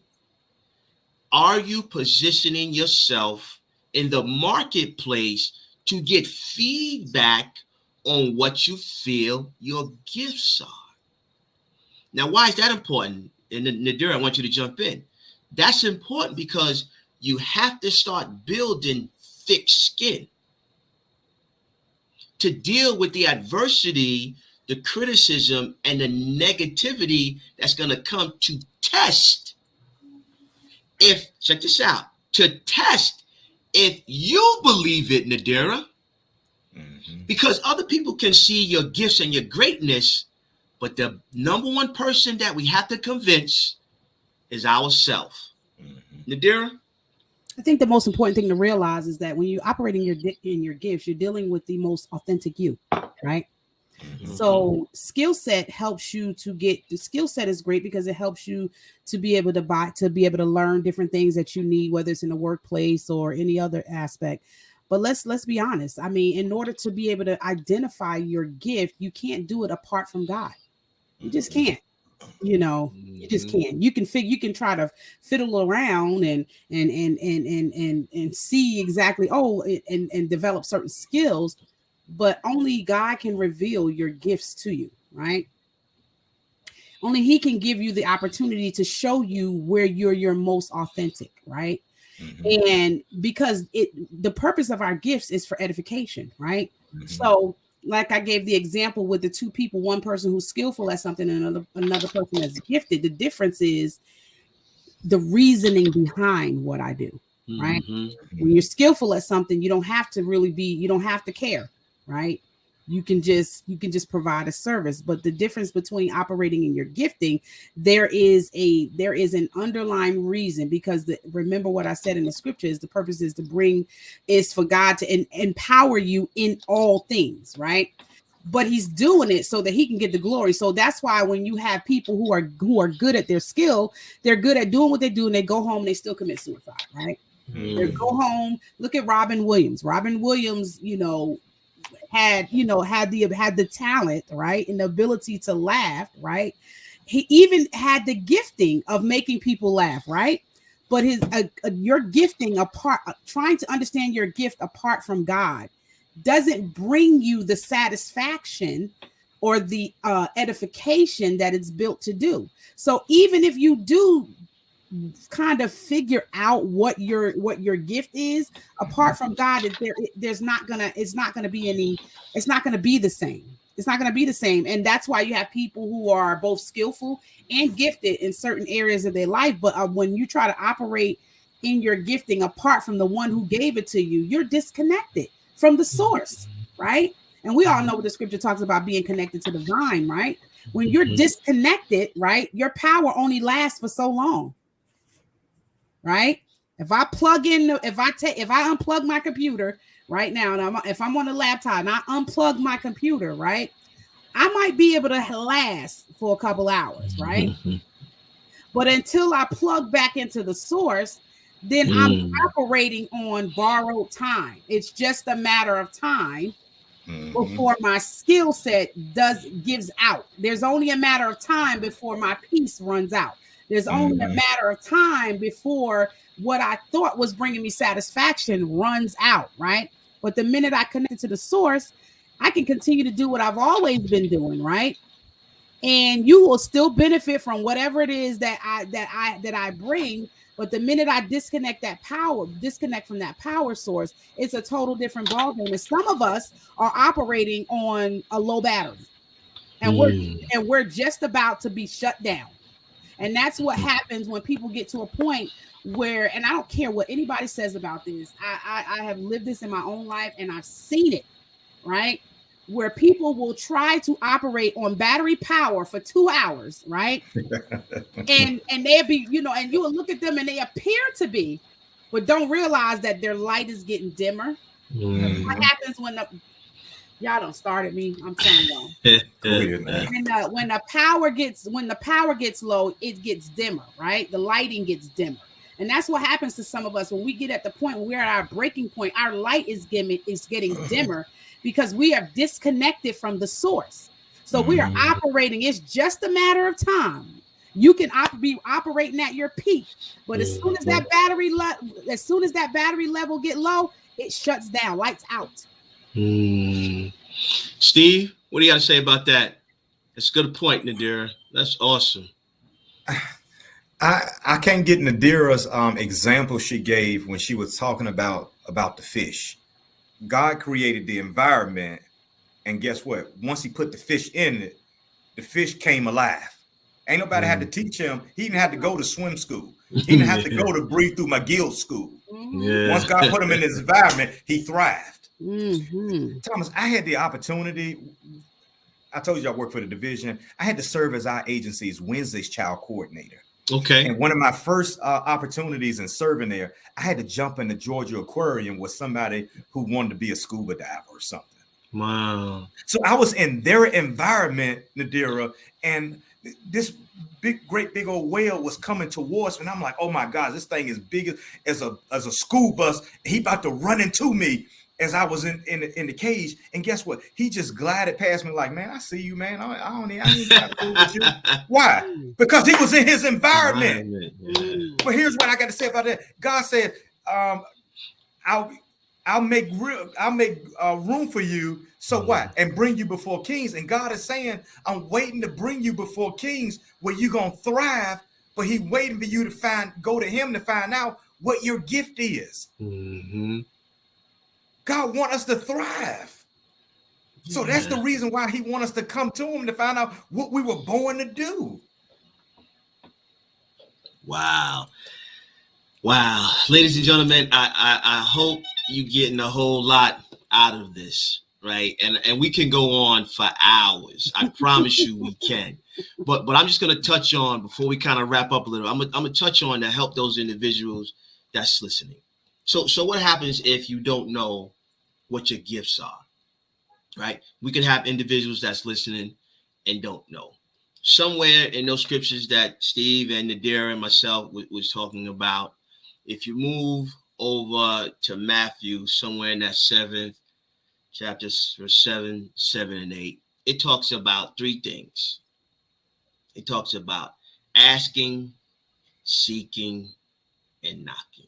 Are you positioning yourself in the marketplace to get feedback on what you feel your gifts are? Now, why is that important? And Nadira, I want you to jump in. That's important because you have to start building thick skin to deal with the adversity, the criticism, and the negativity that's going to come to test. Check this out, to test if you believe it, Nadira, because other people can see your gifts and your greatness, but the number one person that we have to convince is ourselves. Nadira? I think the most important thing to realize is that when you operate in your gifts, you're dealing with the most authentic you, right? So skill set helps you to get the skill set is great because it helps you to be able to learn different things that you need, whether it's in the workplace or any other aspect. But let's be honest. I mean, in order to be able to identify your gift, you can't do it apart from God. You just can't. You just can't. You can try to fiddle around and see exactly and develop certain skills, but only God can reveal your gifts to you, right? Only He can give you the opportunity to show you where you're your most authentic, right? And because the purpose of our gifts is for edification, right? So like I gave the example with the two people, one person who's skillful at something and another person that's gifted. The difference is the reasoning behind what I do, right? When you're skillful at something, you don't have to care, right? You can just provide a service. But the difference between operating in your gifting, there is an underlying reason, because remember what I said in the scripture is the purpose is for God to empower you in all things, right? But He's doing it so that He can get the glory. So that's why when you have people who are good at their skill, they're good at doing what they do, and they go home and they still commit suicide, right? They go home. Look at Robin Williams. Robin Williams, had the talent, right, and the ability to laugh, right? He even had the gifting of making people laugh, right? But your gifting trying to understand your gift apart from God doesn't bring you the satisfaction or the edification that it's built to do. So even if you do kind of figure out what your gift is apart from God, it's not gonna be the same. It's not gonna be the same. And that's why you have people who are both skillful and gifted in certain areas of their life. But when you try to operate in your gifting apart from the one who gave it to you, you're disconnected from the source, right? And we all know what the scripture talks about, being connected to the vine, right? When you're disconnected, right, your power only lasts for so long. Right? If I unplug my computer right now, and if I'm on a laptop and I unplug my computer, right, I might be able to last for a couple hours, right? But until I plug back into the source, then I'm operating on borrowed time. It's just a matter of time before my skill set gives out. There's only a matter of time before my peace runs out. There's only a matter of time before what I thought was bringing me satisfaction runs out, right? But the minute I connect to the source, I can continue to do what I've always been doing, right? And you will still benefit from whatever it is that I bring. But the minute I disconnect from that power source, it's a total different ballgame. And some of us are operating on a low battery, and we're just about to be shut down. And that's what happens when people get to a point where, and I don't care what anybody says about this, I have lived this in my own life, and I've seen it, right? Where people will try to operate on battery power for 2 hours, right? and they'll be, and you will look at them and they appear to be, but don't realize that their light is getting dimmer. What happens when y'all don't start at me? I'm telling y'all. When the power gets low, it gets dimmer, right? The lighting gets dimmer. And that's what happens to some of us when we get at the point when we're at our breaking point. Our light is getting dimmer because we are disconnected from the source. So we are operating. It's just a matter of time. You can be operating at your peak, but as soon as that battery level get low, it shuts down. Lights out. Steve, what do you got to say about that? That's a good point, Nadira. That's awesome. I can't get Nadira's example she gave when she was talking about the fish. God created the environment, and guess what? Once he put the fish in it, the fish came alive. Ain't nobody had to teach him. He didn't have to go to swim school. He didn't have to go to Breathe Through McGill school. Once God put him in this environment, he thrived. Thomas, I had the opportunity. I told you I work for the division. I had to serve as our agency's Wednesday's child coordinator. Okay. And one of my first opportunities in serving there, I had to jump in the Georgia Aquarium with somebody who wanted to be a scuba diver or something. Wow. So I was in their environment, Nadira, and this great big old whale was coming towards me. And I'm like, oh my God, this thing is big as a school bus. He about to run into me as I was in the cage. And guess what? He just glided past me like, man, I see you, man. I ain't got to fool with you. Why? Because he was in his environment. But here's what I got to say about that. God said, I'll make room for you. So what? And bring you before kings. And God is saying, I'm waiting to bring you before kings where you're going to thrive. But he's waiting for you to go to him to find out what your gift is. God wants us to thrive. So that's the reason why he wants us to come to him to find out what we were born to do. Wow. Ladies and gentlemen, I hope you're getting a whole lot out of this, right? And we can go on for hours. I promise you we can. But I'm just going to touch on, before we kind of wrap up a little, I'm going to touch on to help those individuals that's listening. So what happens if you don't know what your gifts are, right? We could have individuals that's listening and don't know. Somewhere in those scriptures that Steve and Nadira and myself was talking about, if you move over to Matthew, somewhere in that 7th chapter, 7, 7, and 8, it talks about 3 things. It talks about asking, seeking, and knocking.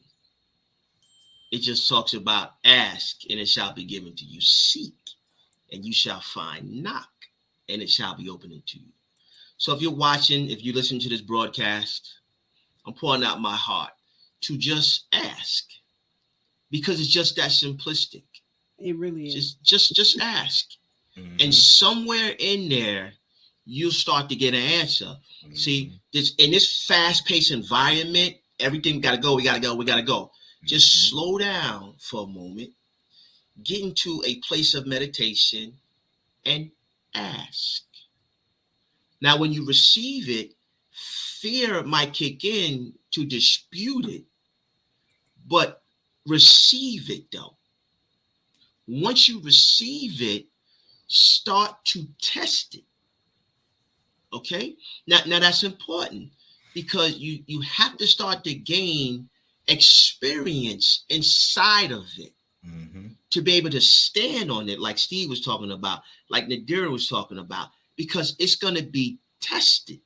It just talks about ask, and it shall be given to you. Seek, and you shall find. Knock, and it shall be opened unto you. So if you're watching, if you listen to this broadcast, I'm pouring out my heart to just ask, because it's just that simplistic. It really is. Just ask. And somewhere in there, you'll start to get an answer. See, in this fast-paced environment, everything we gotta go. Just slow down for a moment, get into a place of meditation, and ask. Now, when you receive it, fear might kick in to dispute it, but receive it though. Once you receive it, start to test it. Okay? Now that's important, because you have to start to gain experience inside of it to be able to stand on it, like Steve was talking about, like Nadira was talking about, because it's going to be tested,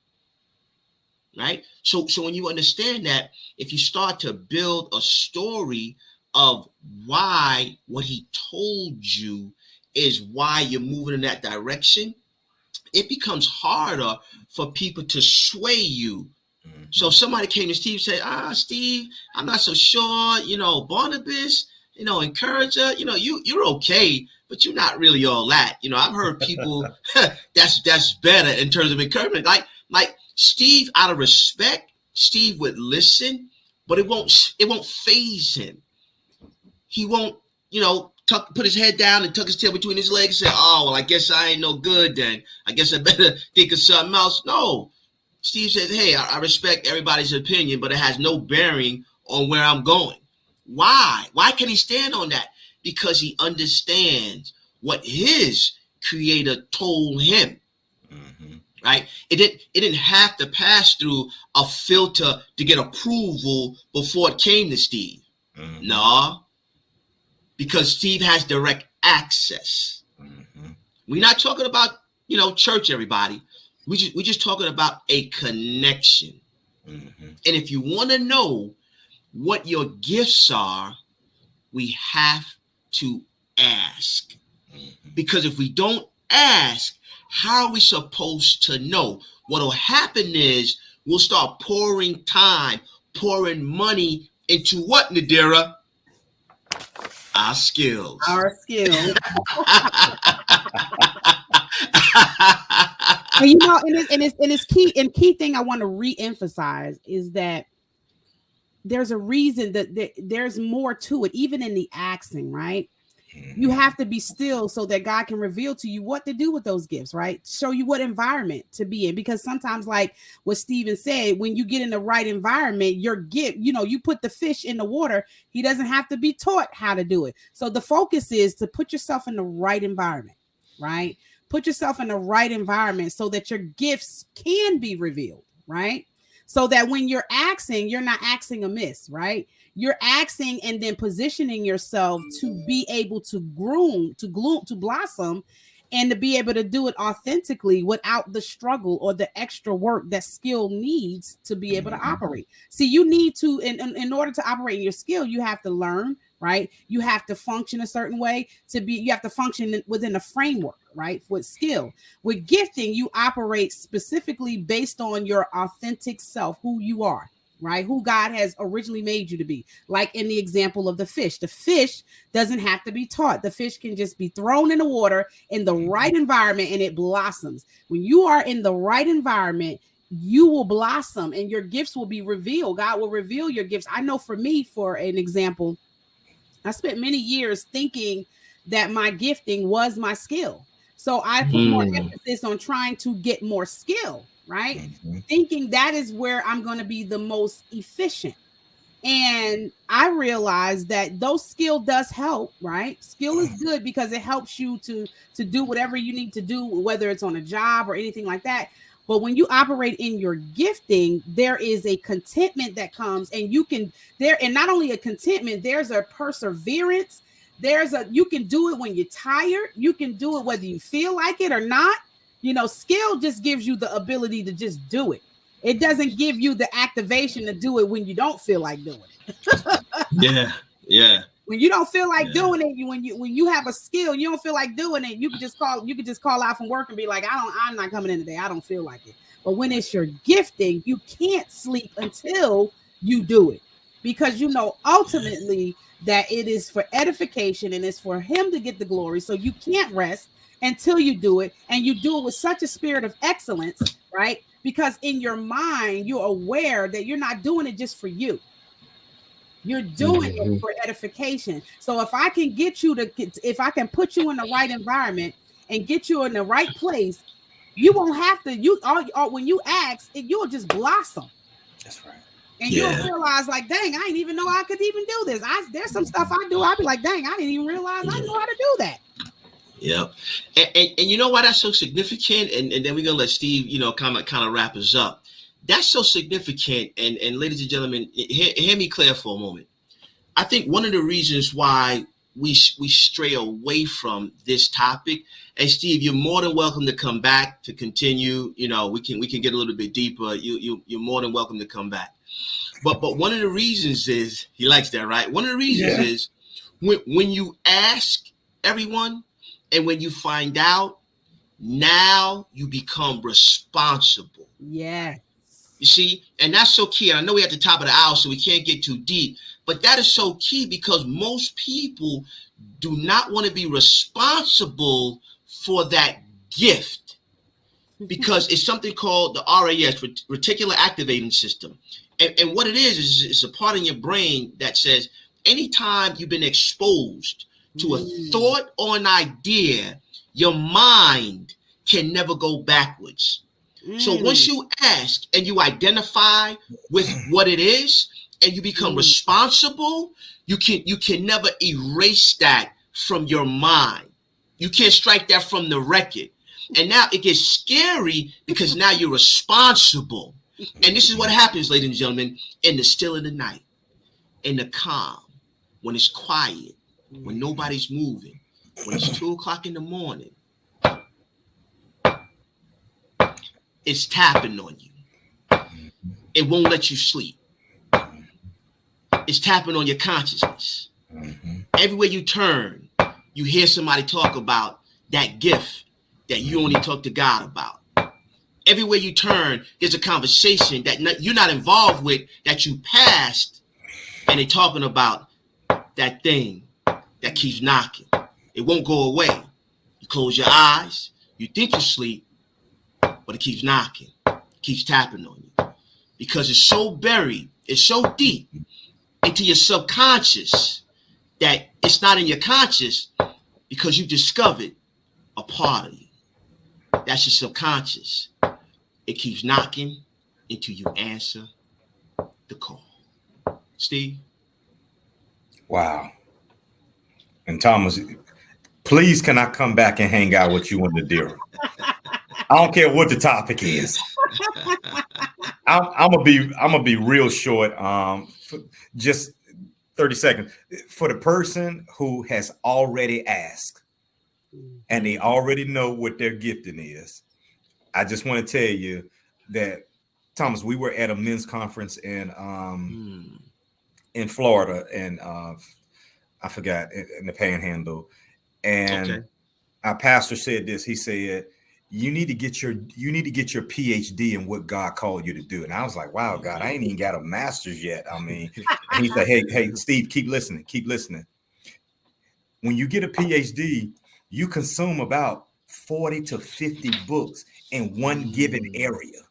right? So when you understand that, if you start to build a story of why what he told you is why you're moving in that direction, it becomes harder for people to sway you. So if somebody came to Steve and said, Steve, I'm not so sure, Barnabas, encourager, you're okay, but you're not really all that. I've heard people that's better in terms of encouragement. Like Steve, out of respect, Steve would listen, but it won't faze him. He won't, put his head down and tuck his tail between his legs and say, oh, well, I guess I ain't no good then. I guess I better think of something else. No. Steve says, hey, I respect everybody's opinion, but it has no bearing on where I'm going. Why? Why can he stand on that? Because he understands what his creator told him. Right? It didn't have to pass through a filter to get approval before it came to Steve. No. Because Steve has direct access. We're not talking about, church, everybody. We're just talking about a connection. And if you want to know what your gifts are, we have to ask. Because if we don't ask, how are we supposed to know? What will happen is we'll start pouring time, pouring money into what, Nadira? Our skills. Our skills. And it's key. And key thing I want to re-emphasize is that there's a reason that there's more to it, even in the asking, right? You have to be still so that God can reveal to you what to do with those gifts, right? Show you what environment to be in. Because sometimes, like what Stephen said, when you get in the right environment, your gift, you put the fish in the water, he doesn't have to be taught how to do it. So the focus is to put yourself in the right environment, right? Put yourself in the right environment so that your gifts can be revealed, right? So that when you're asking, you're not asking amiss, right? You're asking and then positioning yourself to be able to to blossom, and to be able to do it authentically without the struggle or the extra work that skill needs to be able to operate. See, you need to, in order to operate in your skill, you have to learn, right? You have to function a certain way you have to function within a framework, right? With skill. With gifting, you operate specifically based on your authentic self, who you are, right? Who God has originally made you to be. Like in the example of the fish doesn't have to be taught. The fish can just be thrown in the water in the right environment and it blossoms. When you are in the right environment, you will blossom and your gifts will be revealed. God will reveal your gifts. I know for me, for an example, I spent many years thinking that my gifting was my skill. So I put more emphasis on trying to get more skill, right? Thinking that is where I'm going to be the most efficient. And I realized that those skill does help, right? Skill is good because it helps you to do whatever you need to do, whether it's on a job or anything like that. But when you operate in your gifting, there is a contentment that comes, and and not only a contentment, there's a perseverance. You can do it when you're tired. You can do it whether you feel like it or not. Skill just gives you the ability to just do it. It doesn't give you the activation to do it when you don't feel like doing it. Yeah. When you don't feel like doing it, when you have a skill, you don't feel like doing it. You can just call out from work and be like, I'm not coming in today. I don't feel like it. But when it's your gifting, you can't sleep until you do it, because ultimately that it is for edification and it's for him to get the glory. So you can't rest until you do it, and you do it with such a spirit of excellence, right? Because in your mind, you're aware that you're not doing it just for you. You're doing it for edification. So if I can if I can put you in the right environment and get you in the right place, you won't have to, when you ask, you'll just blossom. That's right. And you'll realize, like, dang, I didn't even know I could even do this. There's some stuff I do. I'll be like, dang, I didn't even realize I know how to do that. Yeah. And you know why that's so significant? And then we're going to let Steve, kind of wrap us up. that's so significant. And ladies and gentlemen, hear me clear for a moment. I think one of the reasons why we stray away from this topic, and Steve, you're more than welcome to come back to continue. You know, we can get a little bit deeper. You're more than welcome to come back. But one of the reasons is, he likes that, right? One of the reasons is when you ask everyone and when you find out, now you become responsible. Yeah. You see, and that's so key. And I know we're at the top of the hour, so we can't get too deep, but that is so key because most people do not want to be responsible for that gift because it's something called the RAS, reticular activating system. And what it is it's a part in your brain that says anytime you've been exposed to a thought or an idea, your mind can never go backwards. So once you ask and you identify with what it is and you become responsible, you can never erase that from your mind. You can't strike that from the record. And now it gets scary because now you're responsible. And this is what happens, ladies and gentlemen, in the still of the night, in the calm, when it's quiet, when nobody's moving, when it's 2 o'clock in the morning, it's tapping on you. It won't let you sleep. It's tapping on your consciousness. Everywhere you turn, you hear somebody talk about that gift that you only talk to God about. Everywhere you turn, there's a conversation that you're not involved with that you passed, and they're talking about that thing that keeps knocking. It won't go away. You close your eyes, you think you sleep, but it keeps knocking, keeps tapping on you because it's so buried, it's so deep into your subconscious that it's not in your conscious because you discovered a part of you. That's your subconscious. It keeps knocking until you answer the call. Steve? Wow. And Thomas, please can I come back and hang out with you and Nadira? I don't care what the topic is. I'm gonna be real short. Just 30 seconds. For the person who has already asked and they already know what their gifting is, I just want to tell you that, Thomas, we were at a men's conference in Florida, and I forgot, in the Panhandle, and our pastor said this. He said, you need to get your PhD in what God called you to do. And I was like, wow, God, I ain't even got a master's yet. I mean, and he said, hey, Steve, keep listening. When you get a PhD, you consume about 40 to 50 books in one given area.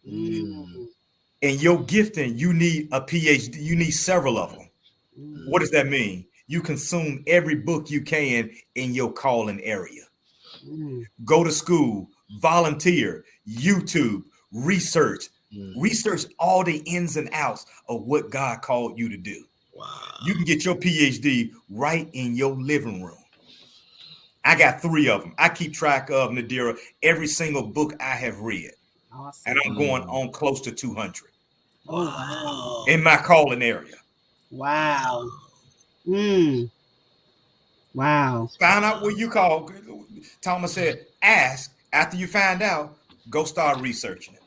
In your gifting, you need a PhD. You need several of them. What does that mean? You consume every book you can in your calling area. Go to school, volunteer, YouTube, research all the ins and outs of what God called you to do. Wow. You can get your PhD right in your living room. I got 3 of them. I keep track of, Nadira, every single book I have read. Awesome. And I'm going on close to 200. Wow. In my calling area. Wow. Wow. Find out what you call. Thomas said, ask. After you find out, go start researching it.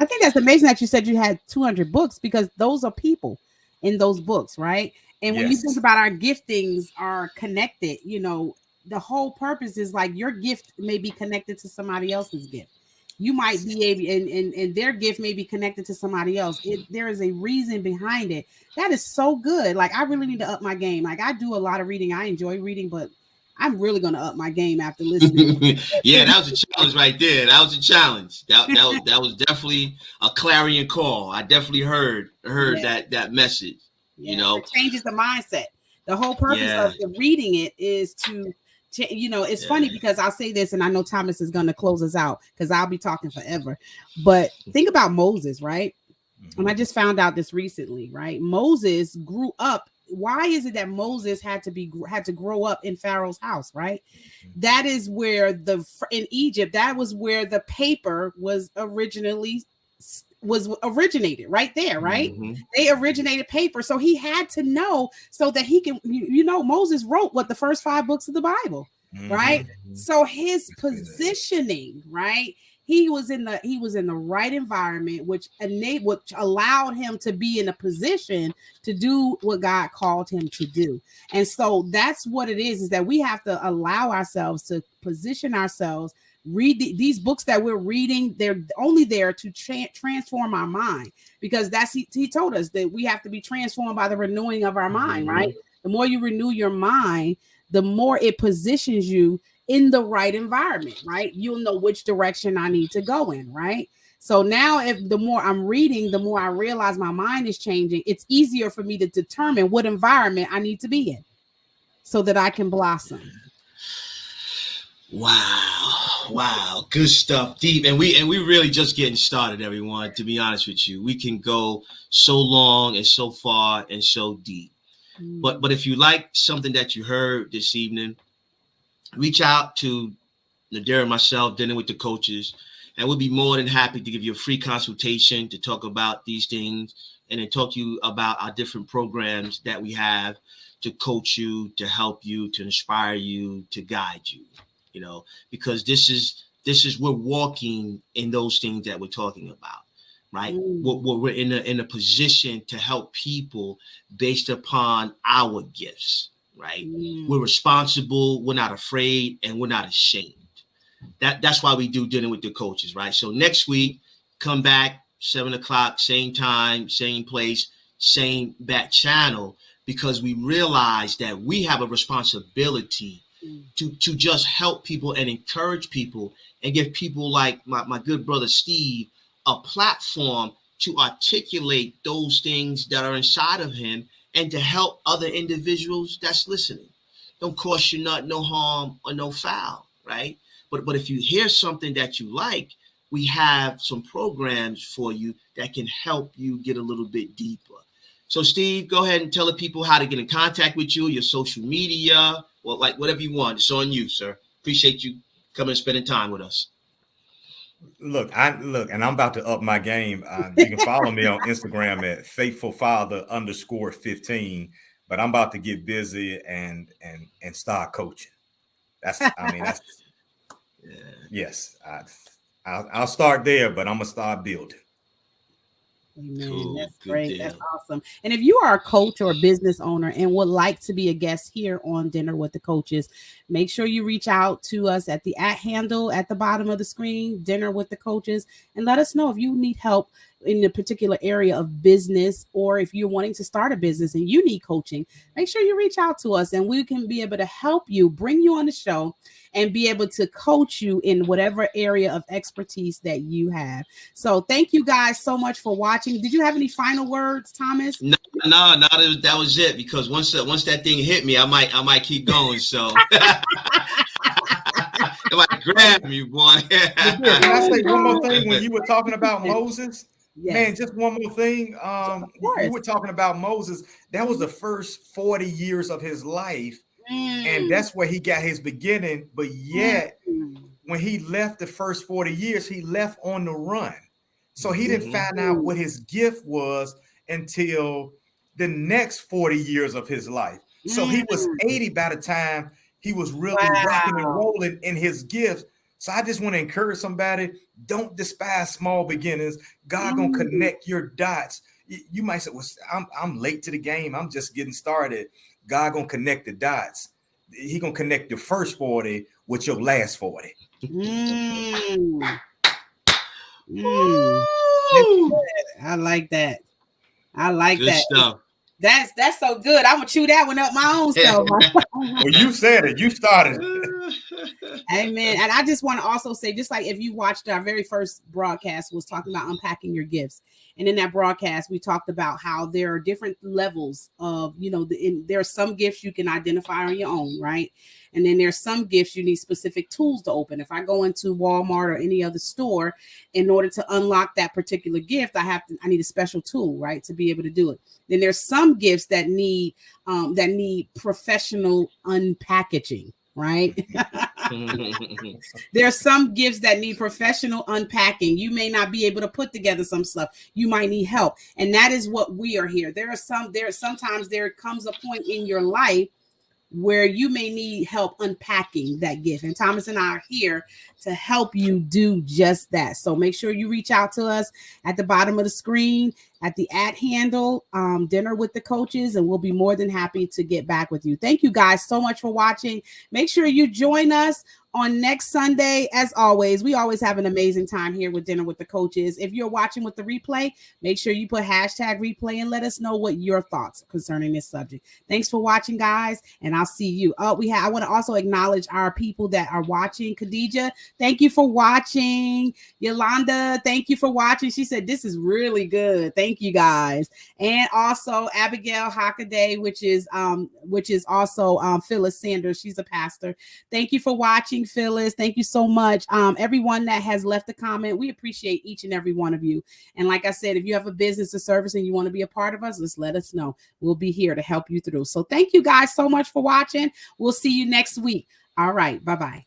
I think that's amazing that you said you had 200 books because those are people in those books, right? And when you think about our giftings are connected, you know, the whole purpose is like your gift may be connected to somebody else's gift. You might be able, and their gift may be connected to somebody else. There is a reason behind it. That is so good. Like, I really need to up my game. Like, I do a lot of reading. I enjoy reading, but I'm really going to up my game after listening. Yeah, that was a challenge right there. That was a challenge. That was definitely a clarion call. I definitely heard that message. Yeah, you know, it changes the mindset. The whole purpose of the reading it is to you know, it's funny because I'll say this, and I know Thomas is going to close us out because I'll be talking forever. But think about Moses, right? And I just found out this recently, right? Moses grew up. Why is it that Moses had to grow up in Pharaoh's house, right? That is where in Egypt, that was where the paper was originally was originated right there, right? Mm-hmm. They originated paper. So he had to know so that he can, Moses wrote the first 5 books of the Bible, right? So his positioning, right? He was in the right environment, which allowed him to be in a position to do what God called him to do. And so that's what it is that we have to allow ourselves to position ourselves. Read these books that we're reading. They're only there to transform our mind, because he told us that we have to be transformed by the renewing of our mind, right? The more you renew your mind, the more it positions you in the right environment, right? You'll know which direction I need to go in, right? So now the more I'm reading, the more I realize my mind is changing. It's easier for me to determine what environment I need to be in so that I can blossom. Wow, good stuff, deep, and we really just getting started, everyone. To be honest with you, we can go so long and so far and so deep. But if you like something that you heard this evening, reach out to Nadir and myself, Dinner with the Coaches, and we'll be more than happy to give you a free consultation to talk about these things and then talk to you about our different programs that we have to coach you, to help you, to inspire you, to guide you. Because this is we're walking in those things that we're talking about, right? We're in a position to help people based upon our gifts, right? We're responsible, we're not afraid, and we're not ashamed. That's why we do Dinner with the Coaches, right? So next week, come back 7:00, same time, same place, same back channel, because we realize that we have a responsibility to just help people and encourage people and give people like my good brother Steve a platform to articulate those things that are inside of him and to help other individuals that's listening. Don't cost you no harm or no foul, right? But if you hear something that you like, we have some programs for you that can help you get a little bit deeper. So Steve, go ahead and tell the people how to get in contact with you, your social media, or like whatever you want. It's on you, sir. Appreciate you coming and spending time with us. Look, and I'm about to up my game. You can follow me on Instagram at faithfulfather_15. But I'm about to get busy and start coaching. Yes. I'll start there, but I'm gonna start building. Amen. Cool. That's Good great. deal. That's awesome. And if you are a coach or a business owner and would like to be a guest here on Dinner with the Coaches, make sure you reach out to us at the @handle at the bottom of the screen, Dinner with the Coaches, and let us know if you need help in a particular area of business, or if you're wanting to start a business and you need coaching. Make sure you reach out to us and we can be able to help you, bring you on the show, and be able to coach you in whatever area of expertise that you have. So thank you guys so much for watching. Did you have any final words, Thomas? No, that was it. Because once that thing hit me, I might keep going. So it might grab me, boy. Can I say one more thing? When you were talking about Moses, Yes. man, just one more thing. We were talking about Moses. That was the first 40 years of his life. And that's where he got his beginning. But yet, when he left the first 40 years, he left on the run. So he didn't find out what his gift was until the next 40 years of his life. So he was 80 by the time he was really rocking and rolling in his gifts. So I just want to encourage somebody, don't despise small beginnings. God gonna connect your dots. You might say, well, I'm late to the game. I'm just getting started. God gonna connect the dots. He gonna connect your first 40 with your last 40. I like that. I like Good that. stuff. That's so good. I'm gonna chew that one up my own self. Well, you said it. You started it. Amen. And I just want to also say, just like if you watched our very first broadcast, was talking about unpacking your gifts. And in that broadcast, we talked about how there are different levels of, there are some gifts you can identify on your own, right? And then there's some gifts you need specific tools to open. If I go into Walmart or any other store, in order to unlock that particular gift, I need a special tool, right, to be able to do it. Then there's some gifts that need professional unpackaging, right? There are some gifts that need professional unpacking. You may not be able to put together some stuff. You might need help. And that is what we are here. Sometimes there comes a point in your life where you may need help unpacking that gift. And Thomas and I are here to help you do just that. So make sure you reach out to us at the bottom of the screen at the @handle, Dinner with the Coaches, and we'll be more than happy to get back with you. Thank you guys so much for watching. Make sure you join us on next Sunday. As always, we always have an amazing time here with Dinner with the Coaches. If you're watching with the replay, make sure you put #replay and let us know what your thoughts concerning this subject. Thanks for watching, guys, and I'll see you. I want to also acknowledge our people that are watching. Khadija, thank you for watching. Yolanda, thank you for watching. She said this is really good. Thank you, guys. And also Abigail Hockaday, which is also Phyllis Sanders. She's a pastor. Thank you for watching, Phyllis. Thank you so much. Everyone that has left a comment, we appreciate each and every one of you. And like I said, if you have a business or service and you want to be a part of us, just let us know. We'll be here to help you through. So thank you guys so much for watching. We'll see you next week. All right. Bye-bye.